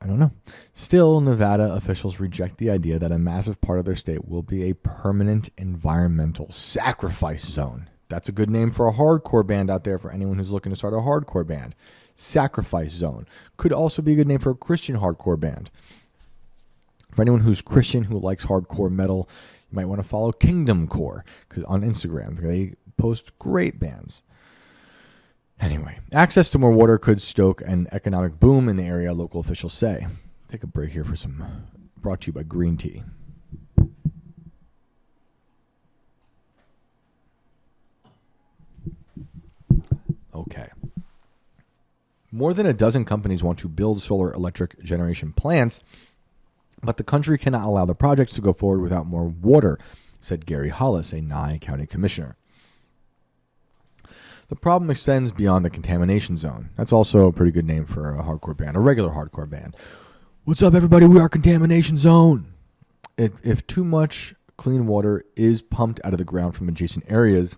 I don't know. Still, Nevada officials reject the idea that a massive part of their state will be a permanent environmental sacrifice zone. That's a good name for a hardcore band out there for anyone who's looking to start a hardcore band. Sacrifice zone. Could also be a good name for a Christian hardcore band. For anyone who's Christian who likes hardcore metal, you might want to follow Kingdom Core on Instagram. They post great bands. Anyway, access to more water could stoke an economic boom in the area, local officials say. Take a break here for some, brought to you by green tea. Okay. More than a dozen companies want to build solar electric generation plants, but the country cannot allow the projects to go forward without more water, said Gary Hollis, a Nye County commissioner. The problem extends beyond the contamination zone. That's also a pretty good name for a hardcore band, a regular hardcore band. What's up, everybody? We are Contamination Zone. If too much clean water is pumped out of the ground from adjacent areas,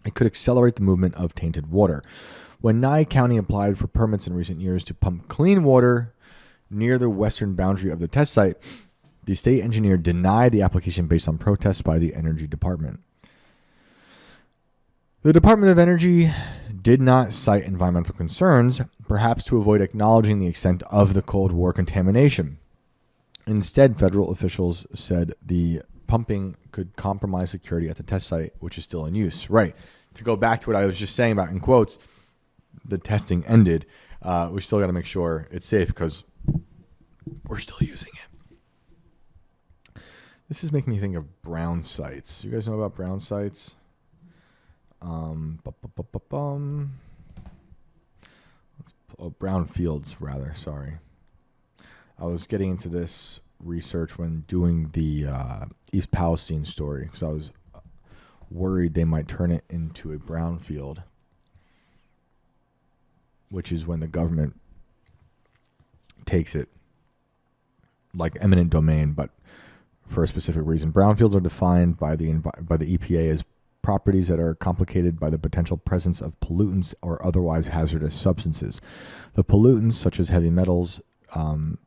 it could accelerate the movement of tainted water. When Nye County applied for permits in recent years to pump clean water near the western boundary of the test site, the state engineer denied the application based on protests by the Energy Department. The Department of Energy did not cite environmental concerns, perhaps to avoid acknowledging the extent of the Cold War contamination. Instead, federal officials said the pumping could compromise security at the test site, which is still in use. Right. To go back to what I was just saying about, in quotes, the testing ended. We still got to make sure it's safe because we're still using it. This is making me think of brown sites. You guys know about brown sites? Brown fields, rather. Sorry. I was getting into this research when doing the East Palestine story because I was worried they might turn it into a brown field, which is when the government takes it like eminent domain, but for a specific reason. Brownfields are defined by the EPA as properties that are complicated by the potential presence of pollutants or otherwise hazardous substances. The pollutants, such as heavy metals, and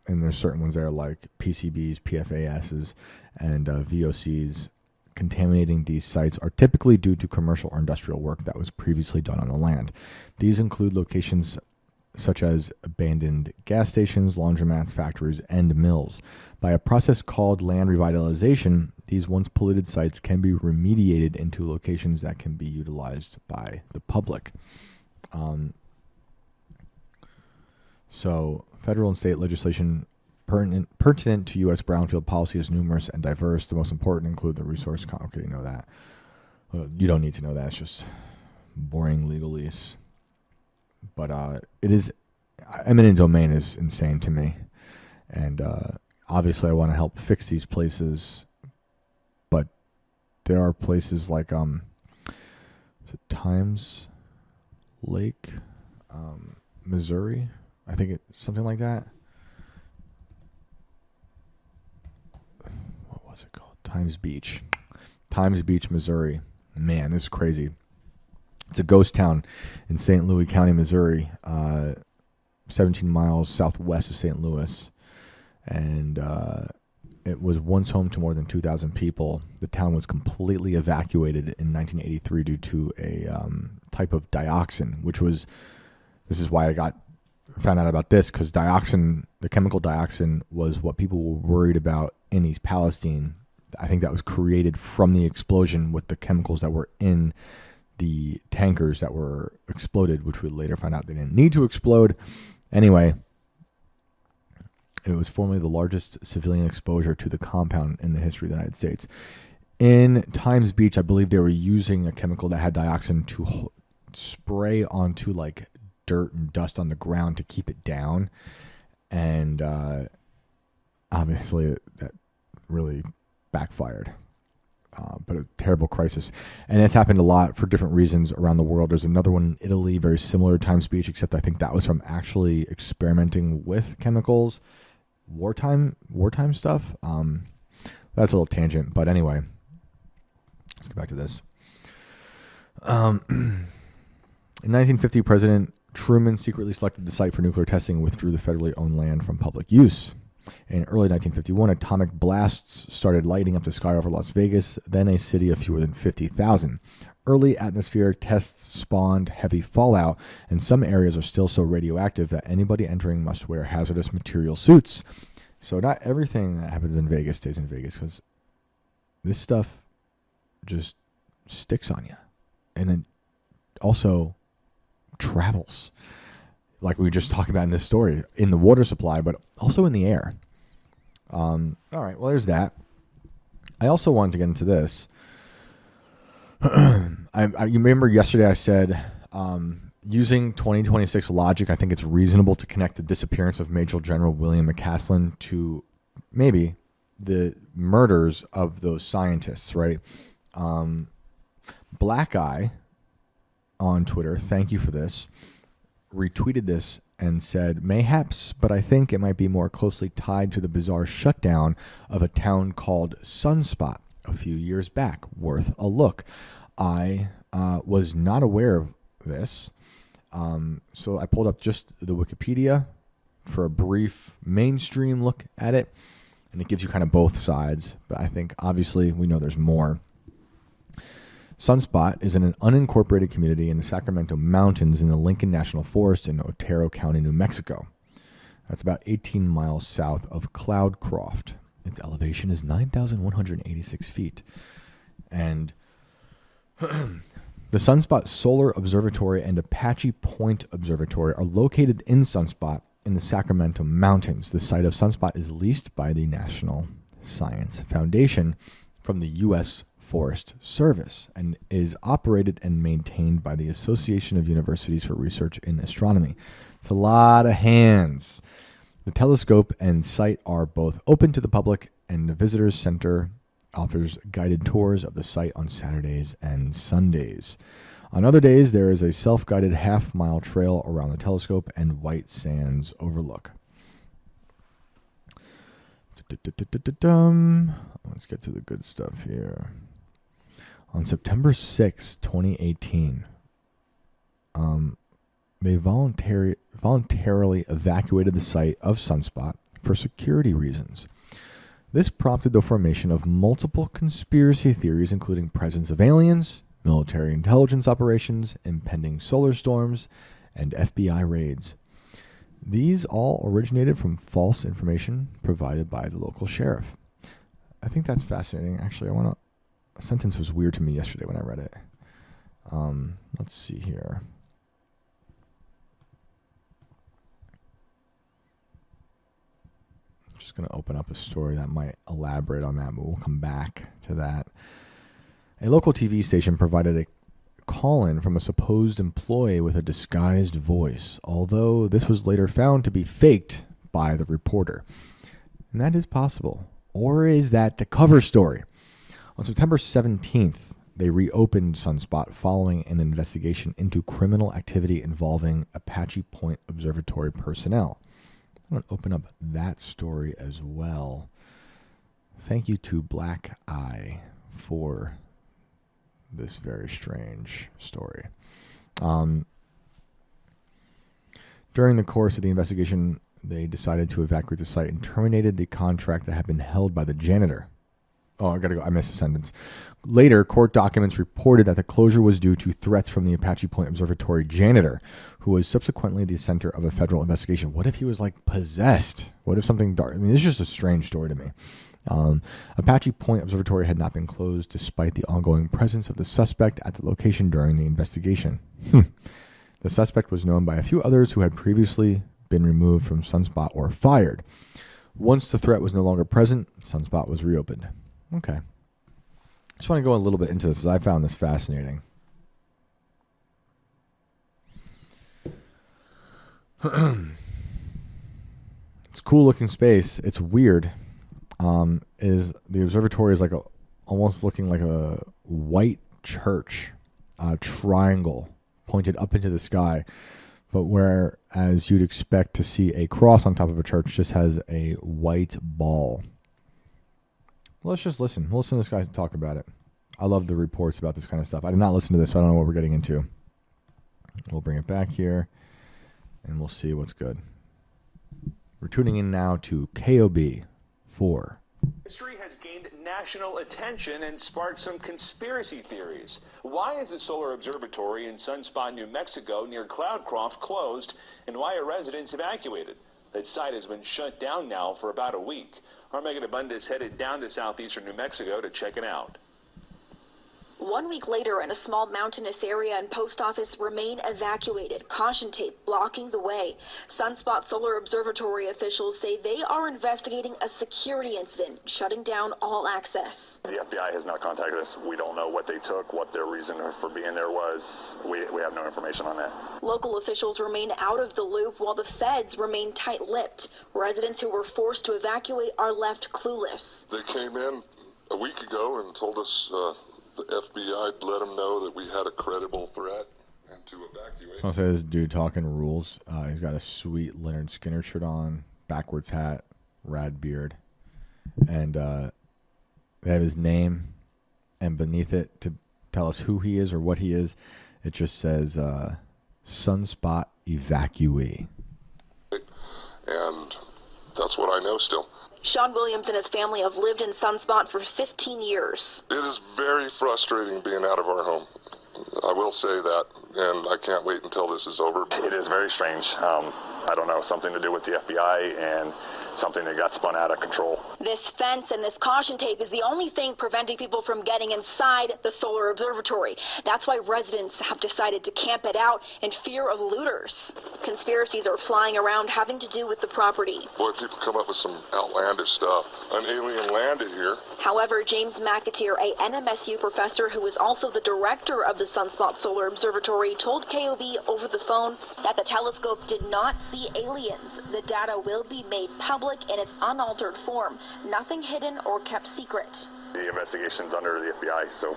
there's certain ones there like PCBs, PFASs, and VOCs, contaminating these sites are typically due to commercial or industrial work that was previously done on the land. These include locations such as abandoned gas stations, laundromats, factories, and mills. By a process called land revitalization, these once polluted sites can be remediated into locations that can be utilized by the public. So federal and state legislation pertinent to U.S. brownfield policy is numerous and diverse. The most important include the resource... Okay, you know that. You don't need to know that. It's just boring legalese. But it is... Eminent domain is insane to me. And obviously I want to help fix these places. But there are places like... is it Times Lake? Missouri? I think it's something like that. What was it called? Times Beach, Missouri. Man, this is crazy. It's a ghost town in St. Louis County, Missouri, 17 miles southwest of St. Louis. And it was once home to more than 2,000 people. The town was completely evacuated in 1983 due to a type of dioxin, which was... This is why I found out about this, because dioxin, the chemical dioxin was what people were worried about in East Palestine. I think that was created from the explosion with the chemicals that were in the tankers that were exploded, which we later found out they didn't need to explode. Anyway, it was formerly the largest civilian exposure to the compound in the history of the United States. In Times Beach, I believe they were using a chemical that had dioxin to spray onto like dirt and dust on the ground to keep it down. And obviously that really backfired. But a terrible crisis. And it's happened a lot for different reasons around the world. There's another one in Italy, very similar to Times Beach, except I think that was from actually experimenting with chemicals. Wartime stuff. That's a little tangent. But anyway, let's get back to this. In 1950, President Truman secretly selected the site for nuclear testing and withdrew the federally owned land from public use. In early 1951, atomic blasts started lighting up the sky over Las Vegas, then a city of fewer than 50,000. Early atmospheric tests spawned heavy fallout, and some areas are still so radioactive that anybody entering must wear hazardous material suits. So not everything that happens in Vegas stays in Vegas, because this stuff just sticks on you. And it also travels, like we were just talking about in this story, in the water supply, but also in the air. All right, well, there's that. I also wanted to get into this. You remember yesterday I said, using 2026 logic, I think it's reasonable to connect the disappearance of Major General William McCaslin to maybe the murders of those scientists, right? Black Eye on Twitter, thank you for this, retweeted this and said, mayhaps, but I think it might be more closely tied to the bizarre shutdown of a town called Sunspot a few years back. Worth a look. I was not aware of this, so I pulled up just the Wikipedia for a brief mainstream look at it, and it gives you kind of both sides, but I think obviously we know there's more. Sunspot is in an unincorporated community in the Sacramento Mountains in the Lincoln National Forest in Otero County, New Mexico. That's about 18 miles south of Cloudcroft. Its elevation is 9,186 feet. And the Sunspot Solar Observatory and Apache Point Observatory are located in Sunspot in the Sacramento Mountains. The site of Sunspot is leased by the National Science Foundation from the U.S. Forest Service and is operated and maintained by the Association of Universities for Research in Astronomy. It's a lot of hands. The telescope and site are both open to the public, and the Visitors Center offers guided tours of the site on Saturdays and Sundays. On other days, there is a self-guided half-mile trail around the telescope and White Sands overlook. Let's get to the good stuff here. On September 6, 2018, they voluntarily evacuated the site of Sunspot for security reasons. This prompted the formation of multiple conspiracy theories, including presence of aliens, military intelligence operations, impending solar storms, and FBI raids. These all originated from false information provided by the local sheriff. I think that's fascinating. Actually, a sentence was weird to me yesterday when I read it. Let's see here. I'm just going to open up a story that might elaborate on that, but we'll come back to that. A local TV station provided a call-in from a supposed employee with a disguised voice, although this was later found to be faked by the reporter. And that is possible. Or is that the cover story? On September 17th, they reopened Sunspot following an investigation into criminal activity involving Apache Point Observatory personnel. I'm going to open up that story as well. Thank you to Black Eye for this very strange story. During the course of the investigation, they decided to evacuate the site and terminated the contract that had been held by the janitor. Oh, I gotta go. I missed a sentence. Later, court documents reported that the closure was due to threats from the Apache Point Observatory janitor, who was subsequently the center of a federal investigation. What if he was like possessed? What if something dark? I mean, it's just a strange story to me. Apache Point Observatory had not been closed despite the ongoing presence of the suspect at the location during the investigation. The suspect was known by a few others who had previously been removed from Sunspot or fired. Once the threat was no longer present, Sunspot was reopened. Okay. Just want to go a little bit into this, as I found this fascinating. It's a cool looking space. It's weird. Is the observatory is like almost looking like a white church, triangle pointed up into the sky, but whereas you'd expect to see a cross on top of a church, just has a white ball. Let's just listen. We'll listen to this guy talk about it. I love the reports about this kind of stuff. I did not listen to this, so I don't know what we're getting into. We'll bring it back here, and we'll see what's good. We're tuning in now to KOB 4. History has gained national attention and sparked some conspiracy theories. Why is the solar observatory in Sunspot, New Mexico, near Cloudcroft, closed, and why are residents evacuated? That site has been shut down now for about a week. Our Megan Abundis headed down to southeastern New Mexico to check it out. 1 week later, in a small mountainous area and post office remain evacuated, caution tape blocking the way. Sunspot Solar Observatory officials say they are investigating a security incident, shutting down all access. The FBI has not contacted us. We don't know what they took, what their reason for being there was. We have no information on that. Local officials remain out of the loop while the feds remain tight-lipped. Residents who were forced to evacuate are left clueless. They came in a week ago and told us the FBI let them know that we had a credible threat and to evacuate. So I say this dude talking rules. He's got a sweet Leonard Skinner shirt on, backwards hat, rad beard, and they have his name, and beneath it, to tell us who he is or what he is, it just says Sunspot Evacuee. And that's what I know still. Sean Williams and his family have lived in Sunspot for 15 years. It is very frustrating being out of our home. I will say that, and I can't wait until this is over. It is very strange. I don't know, something to do with the FBI and something that got spun out of control. This fence and this caution tape is the only thing preventing people from getting inside the solar observatory. That's why residents have decided to camp it out in fear of looters. Conspiracies are flying around having to do with the property. Boy, people come up with some outlandish stuff. An alien landed here. However, James McAteer, a NMSU professor who is also the director of the Sunspot Solar Observatory, told KOB over the phone that the telescope did not see aliens. The data will be made public in its unaltered form, nothing hidden or kept secret. The investigation's under the FBI, so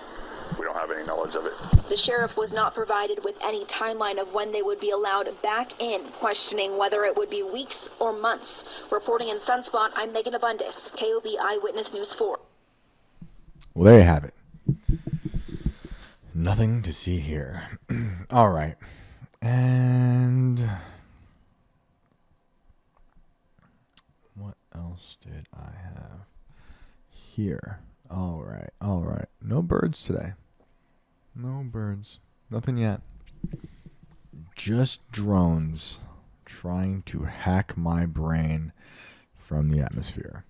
we don't have any knowledge of it. The sheriff was not provided with any timeline of when they would be allowed back in, questioning whether it would be weeks or months. Reporting in Sunspot, I'm Megan Abundis, KOB Eyewitness News 4. Well, there you have it. Nothing to see here. All right. And what else did I have here? All right. No birds today. No birds. Nothing yet. Just drones trying to hack my brain from the atmosphere.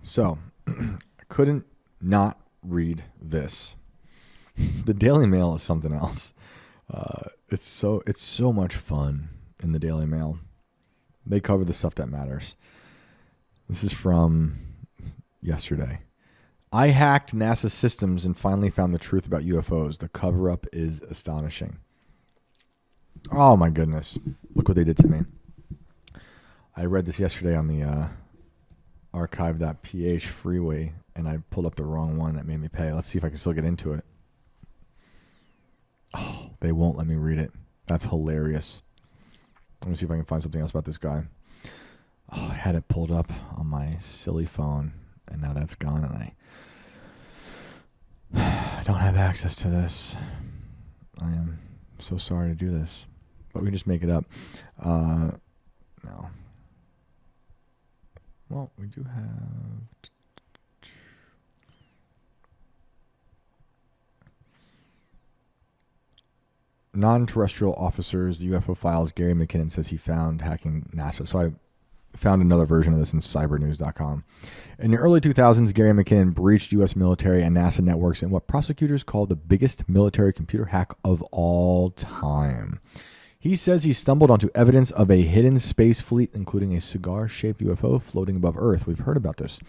So, I couldn't not read this. The Daily Mail is something else. It's so much fun in the Daily Mail. They cover the stuff that matters. This is from yesterday. I hacked NASA systems and finally found the truth about UFOs. The cover-up is astonishing. Oh my goodness. Look what they did to me. I read this yesterday on the archive.ph freeway, and I pulled up the wrong one that made me pay. Let's see if I can still get into it. Oh, they won't let me read it. That's hilarious. Let me see if I can find something else about this guy. Oh, I had it pulled up on my silly phone, and now that's gone, and I don't have access to this. I am so sorry to do this, but we can just make it up. No. Well, we do have... non-terrestrial officers, the UFO files. Gary McKinnon says he found hacking NASA. So I found another version of this in cybernews.com. In the early 2000s, Gary McKinnon breached U.S. military and NASA networks in what prosecutors called the biggest military computer hack of all time. He says he stumbled onto evidence of a hidden space fleet, including a cigar-shaped UFO floating above Earth. We've heard about this.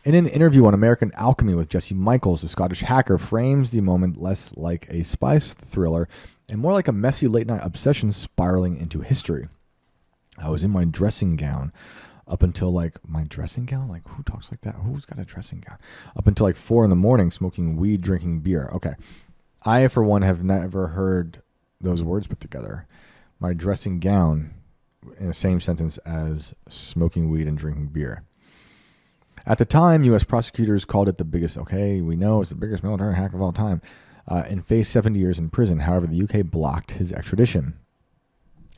In an interview on American Alchemy with Jesse Michaels, the Scottish hacker frames the moment less like a spy thriller and more like a messy late-night obsession spiraling into history. I was in my dressing gown up until my dressing gown? Like, who talks like that? Who's got a dressing gown? Up until 4 a.m, smoking weed, drinking beer. Okay. I, for one, have never heard those words put together. My dressing gown in the same sentence as smoking weed and drinking beer. At the time, U.S. prosecutors called it the biggest, we know it's the biggest military hack of all time, and faced 70 years in prison. However, the UK blocked his extradition.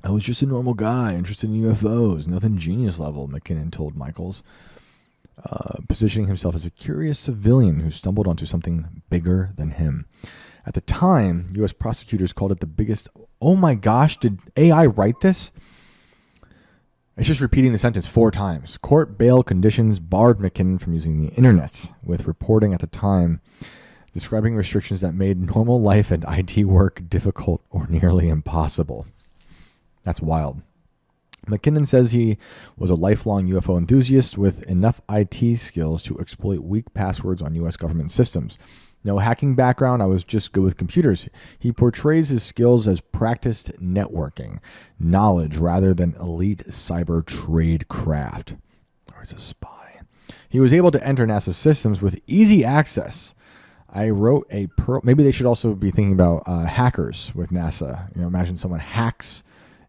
I was just a normal guy interested in UFOs, nothing genius level, McKinnon told Michaels, positioning himself as a curious civilian who stumbled onto something bigger than him. At the time, U.S. prosecutors called it the biggest, oh my gosh, did AI write this? It's just repeating the sentence 4 times. Court bail conditions barred McKinnon from using the internet, with reporting at the time describing restrictions that made normal life and IT work difficult or nearly impossible. That's wild. McKinnon says he was a lifelong UFO enthusiast with enough IT skills to exploit weak passwords on U.S. government systems. No hacking background, I was just good with computers. He portrays his skills as practiced networking, knowledge rather than elite cyber trade craft. Or as a spy. He was able to enter NASA systems with easy access. I wrote a maybe they should also be thinking about hackers with NASA. Imagine someone hacks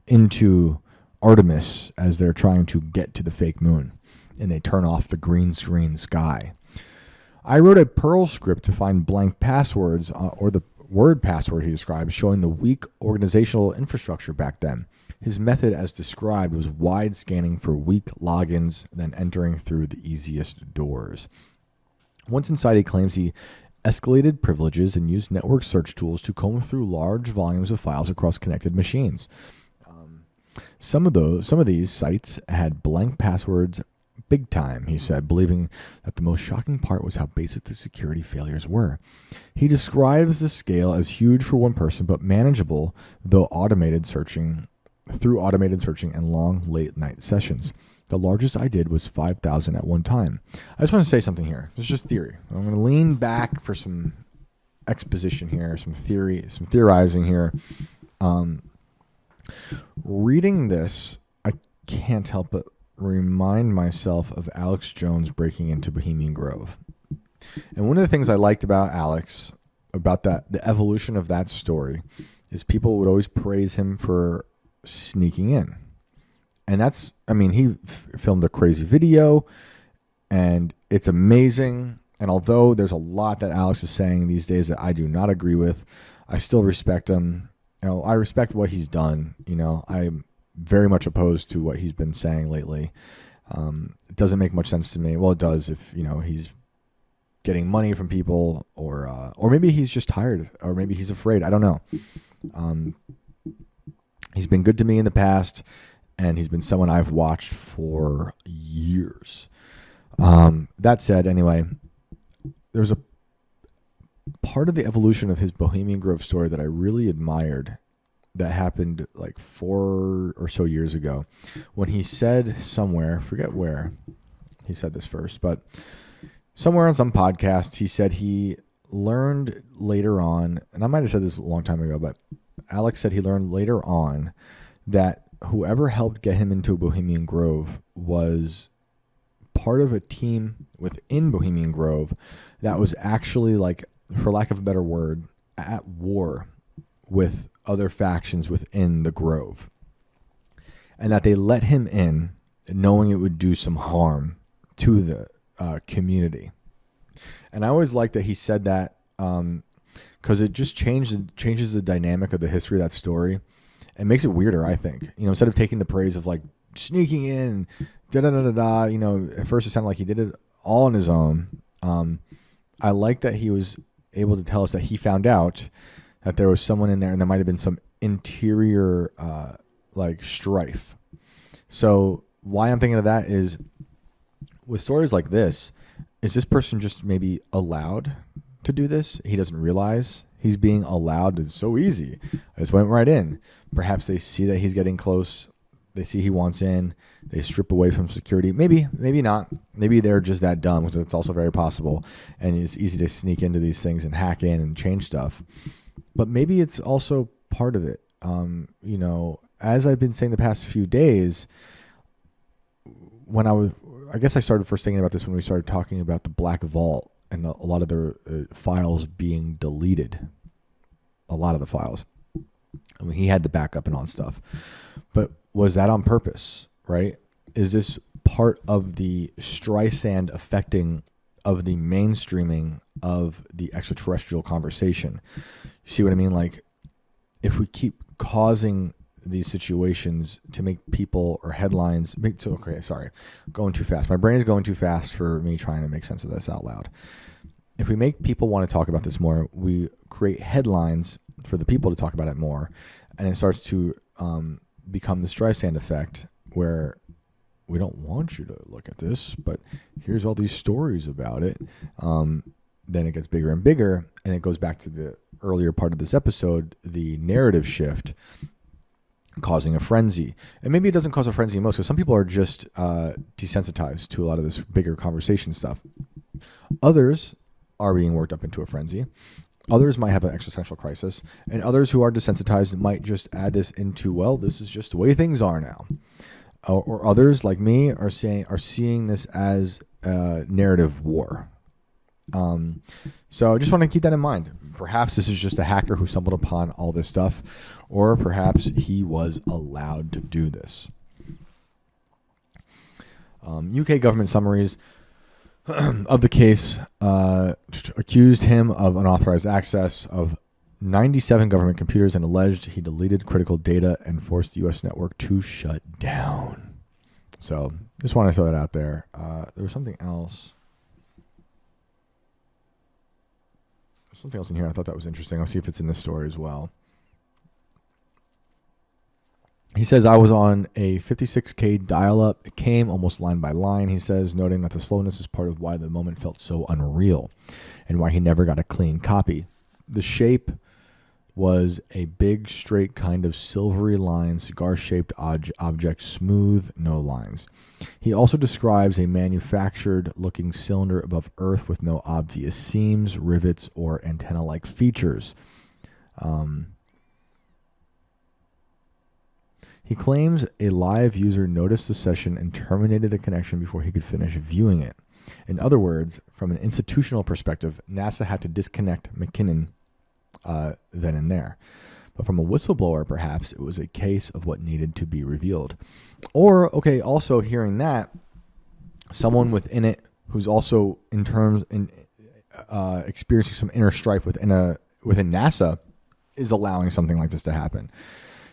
into Artemis as they're trying to get to the fake moon, and they turn off the green screen sky. I wrote a Perl script to find blank passwords, or the word password he describes, showing the weak organizational infrastructure back then. His method, as described, was wide scanning for weak logins, then entering through the easiest doors. Once inside, he claims he escalated privileges and used network search tools to comb through large volumes of files across connected machines. Some of these sites had blank passwords big time, he said, believing that the most shocking part was how basic the security failures were. He describes the scale as huge for one person, but manageable through automated searching and long late-night sessions. The largest I did was 5,000 at one time. I just want to say something here. This is just theory. I'm going to lean back for some exposition here, some theorizing here. Reading this, I can't help but remind myself of Alex Jones breaking into Bohemian Grove. And one of the things I liked about Alex, about the evolution of that story, is people would always praise him for sneaking in. And he filmed a crazy video, and it's amazing. And although there's a lot that Alex is saying these days that I do not agree with, I still respect him. I respect what he's done. I'm very much opposed to what he's been saying lately. It doesn't make much sense to me. Well, it does if, he's getting money from people, or maybe he's just tired, or maybe he's afraid. I don't know. He's been good to me in the past, and he's been someone I've watched for years. That said, anyway, there's a part of the evolution of his Bohemian Grove story that I really admired that happened 4 or so years ago, when he said somewhere, forget where he said this first, but somewhere on some podcast, he said he learned later on, and I might have said this a long time ago, but Alex said he learned later on that whoever helped get him into Bohemian Grove was part of a team within Bohemian Grove that was actually, for lack of a better word, at war with other factions within the Grove. And that they let him in knowing it would do some harm to the community. And I always like that he said that because it just changes the dynamic of the history of that story. It makes it weirder, I think. Instead of taking the praise of sneaking in, da da da da da. You know, at first it sounded like he did it all on his own. I like that he was able to tell us that he found out that there was someone in there, and there might have been some interior like strife. So why I'm thinking of that is, with stories like this, is this person just maybe allowed to do this? He doesn't realize he's being allowed. It's so easy. I just went right in. Perhaps they see that he's getting close. They see he wants in. They strip away from security. Maybe not. Maybe they're just that dumb, because it's also very possible. And it's easy to sneak into these things and hack in and change stuff. But maybe it's also part of it. You know, as I've been saying the past few days, I guess I started first thinking about this when we started talking about the Black Vault and a lot of their files being deleted. A lot of the files. I mean, he had the backup and all that stuff. But was that on purpose, right? Is this part of the Streisand affecting of the mainstreaming of the extraterrestrial conversation? You see what I mean? Like, if we keep causing these situations to make people or headlines going too fast. My brain is going too fast for me trying to make sense of this out loud. If we make people want to talk about this more, we create headlines for the people to talk about it more, and it starts to become the Streisand effect, where we don't want you to look at this, but here's all these stories about it. Then it gets bigger and bigger, and it goes back to the earlier part of this episode, the narrative shift, causing a frenzy. And maybe it doesn't cause a frenzy most, because some people are just desensitized to a lot of this bigger conversation stuff. Others are being worked up into a frenzy. Others might have an existential crisis, and others who are desensitized might just add this into, well, this is just the way things are now. Or others, like me, are seeing this as a narrative war. So I just want to keep that in mind. Perhaps this is just a hacker who stumbled upon all this stuff, or perhaps he was allowed to do this. UK government summaries of the case accused him of unauthorized access of 97 government computers and alleged he deleted critical data and forced the U.S. network to shut down. So just want to throw that out there. There was something else. Something else in here I thought that was interesting. I'll see if it's in this story as well. He says, I was on a 56K dial-up. It came almost line by line, he says, noting that the slowness is part of why the moment felt so unreal and why he never got a clean copy. The shape was a big, straight kind of silvery line, cigar-shaped object, smooth, no lines. He also describes a manufactured-looking cylinder above Earth with no obvious seams, rivets, or antenna-like features. He claims a live user noticed the session and terminated the connection before he could finish viewing it. In other words, from an institutional perspective, NASA had to disconnect McKinnon then and there. But from a whistleblower, perhaps, it was a case of what needed to be revealed. Or, okay, also hearing that, someone within it who's also experiencing some inner strife within NASA is allowing something like this to happen.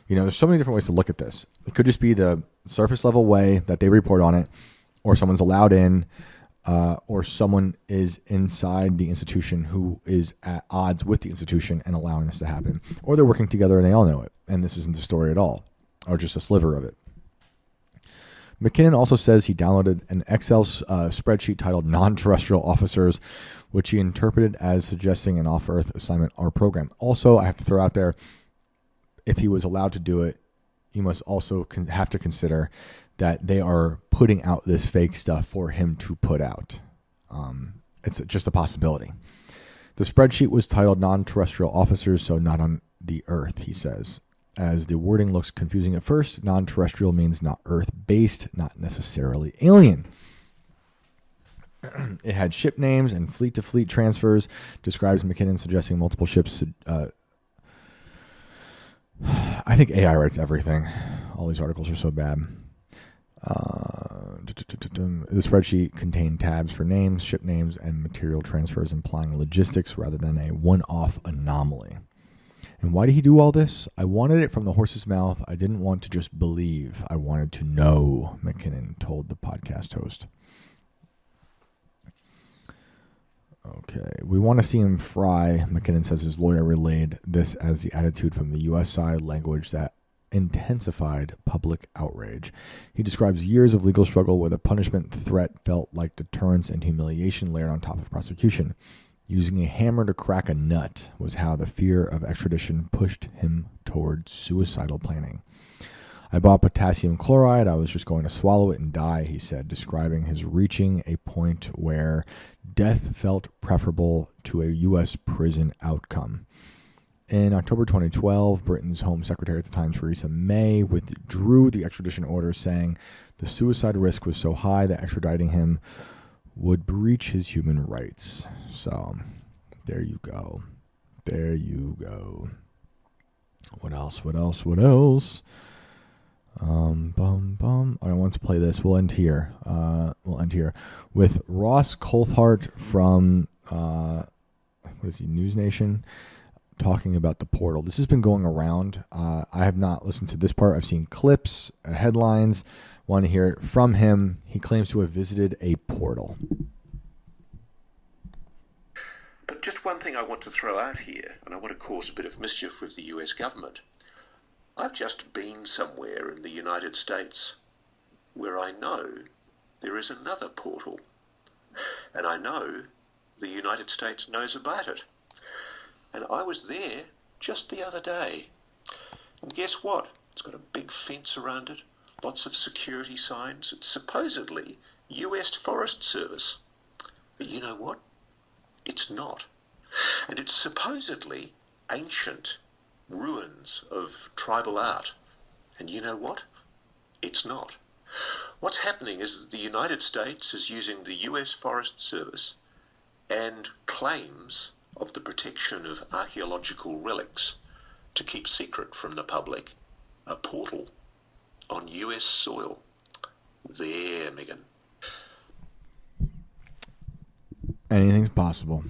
You know, there's so many different ways to look at this. It could just be the surface level way that they report on it, or someone's allowed in, or someone is inside the institution who is at odds with the institution and allowing this to happen. Or they're working together and they all know it, and this isn't the story at all, or just a sliver of it. McKinnon also says he downloaded an Excel spreadsheet titled Non-Terrestrial Officers, which he interpreted as suggesting an off-Earth assignment or program. Also, I have to throw out there, if he was allowed to do it, you must also have to consider that they are putting out this fake stuff for him to put out. It's just a possibility. The spreadsheet was titled Non-Terrestrial Officers, so not on the Earth, he says. As the wording looks confusing at first, non-terrestrial means not Earth-based, not necessarily alien. It had ship names and fleet-to-fleet transfers, describes McKinnon suggesting multiple ships. I think AI writes everything. All these articles are so bad. The spreadsheet contained tabs for names, ship names, and material transfers, implying logistics rather than a one-off anomaly. And why did he do all this? I wanted it from the horse's mouth. I didn't want to just believe. I wanted to know, McKinnon told the podcast host. Okay, we want to see him fry. McKinnon says his lawyer relayed this as the attitude from the U.S. side, language that intensified public outrage. He describes years of legal struggle where the punishment threat felt like deterrence and humiliation layered on top of prosecution. Using a hammer to crack a nut was how the fear of extradition pushed him towards suicidal planning. I bought potassium chloride. I was just going to swallow it and die, he said, describing his reaching a point where death felt preferable to a U.S. prison outcome. In October 2012, Britain's Home Secretary at the time, Theresa May, withdrew the extradition order, saying the suicide risk was so high that extraditing him would breach his human rights. So, there you go. There you go. What else? I want to play this. We'll end here. With Ross Coulthart from News Nation, talking about the portal. This has been going around. I have not listened to this part. I've seen clips, headlines. Want to hear it from him. He claims to have visited a portal. But just one thing I want to throw out here, and I want to cause a bit of mischief with the US government. I've just been somewhere in the United States where I know there is another portal, and I know the United States knows about it. And I was there just the other day. And guess what? It's got a big fence around it, lots of security signs. It's supposedly US Forest Service. But you know what? It's not. And it's supposedly ancient ruins of tribal art. And you know what? It's not. What's happening is that the United States is using the US Forest Service and claims of the protection of archaeological relics to keep secret from the public a portal on US soil. There, Megan. Anything's possible.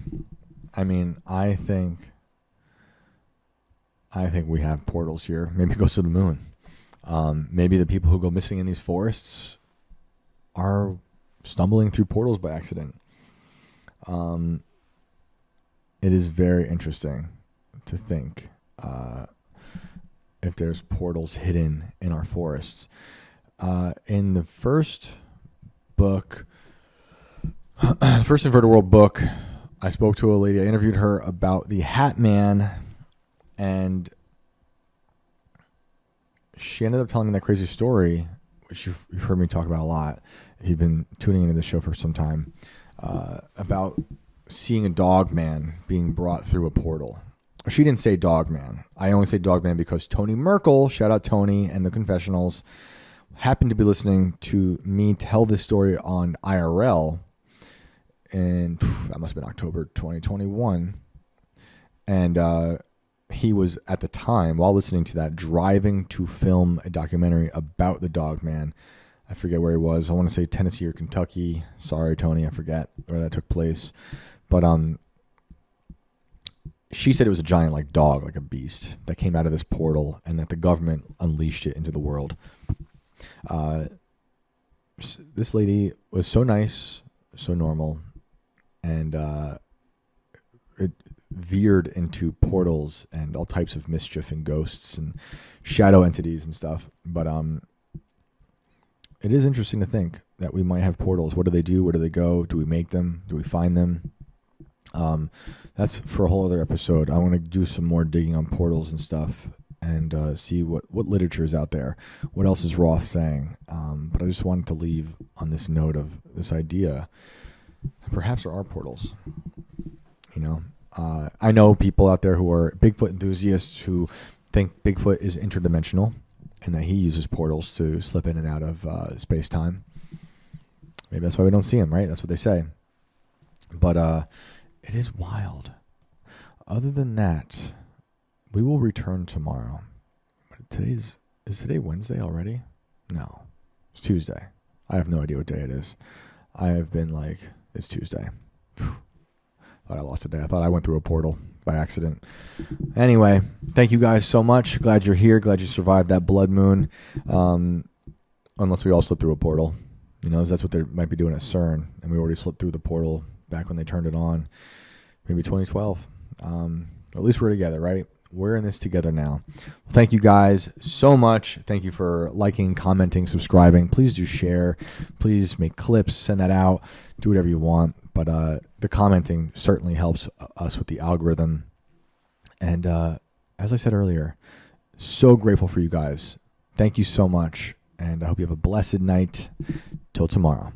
I mean, I think we have portals here. Maybe it goes to the moon. Maybe the people who go missing in these forests are stumbling through portals by accident. It is very interesting to think if there's portals hidden in our forests. In the first book, first Inverted World book, I spoke to a lady. I interviewed her about the Hat Man, and she ended up telling me that crazy story, which you've heard me talk about a lot if you've been tuning into the show for some time, about seeing a dog man being brought through a portal. She didn't say dog man. I only say dog man because Tony Merkel, shout out Tony and the Confessionals, happened to be listening to me tell this story on IRL, and that must have been October 2021. And he was, at the time, while listening to that, driving to film a documentary about the dog man. I forget where he was. I want to say Tennessee or Kentucky. Sorry, Tony, I forget where that took place. But she said it was a giant like dog, like a beast, that came out of this portal and that the government unleashed it into the world. This lady was so nice, so normal, and it veered into portals and all types of mischief and ghosts and shadow entities and stuff. But it is interesting to think that we might have portals. What do they do? Where do they go? Do we make them? Do we find them? That's for a whole other episode. I want to do some more digging on portals and stuff and see what literature is out there. What else is Roth saying? But I just wanted to leave on this note of this idea. Perhaps there are portals. You know, I know people out there who are Bigfoot enthusiasts who think Bigfoot is interdimensional and that he uses portals to slip in and out of space-time. Maybe that's why we don't see him, right? That's what they say. But it is wild. Other than that, we will return tomorrow. Is today Wednesday already? No. It's Tuesday. I have no idea what day it is. I have been like, it's Tuesday. thought I lost a day. I thought I went through a portal by accident. Anyway, thank you guys so much. Glad you're here. Glad you survived that blood moon. Unless we all slipped through a portal. You know, that's what they might be doing at CERN. And we already slipped through the portal back when they turned it on. Maybe 2012. At least we're together, right? We're in this together now. Thank you guys so much. Thank you for liking, commenting, subscribing. Please do share. Please make clips. Send that out. Do whatever you want. But the commenting certainly helps us with the algorithm. And as I said earlier, so grateful for you guys. Thank you so much. And I hope you have a blessed night. Till tomorrow.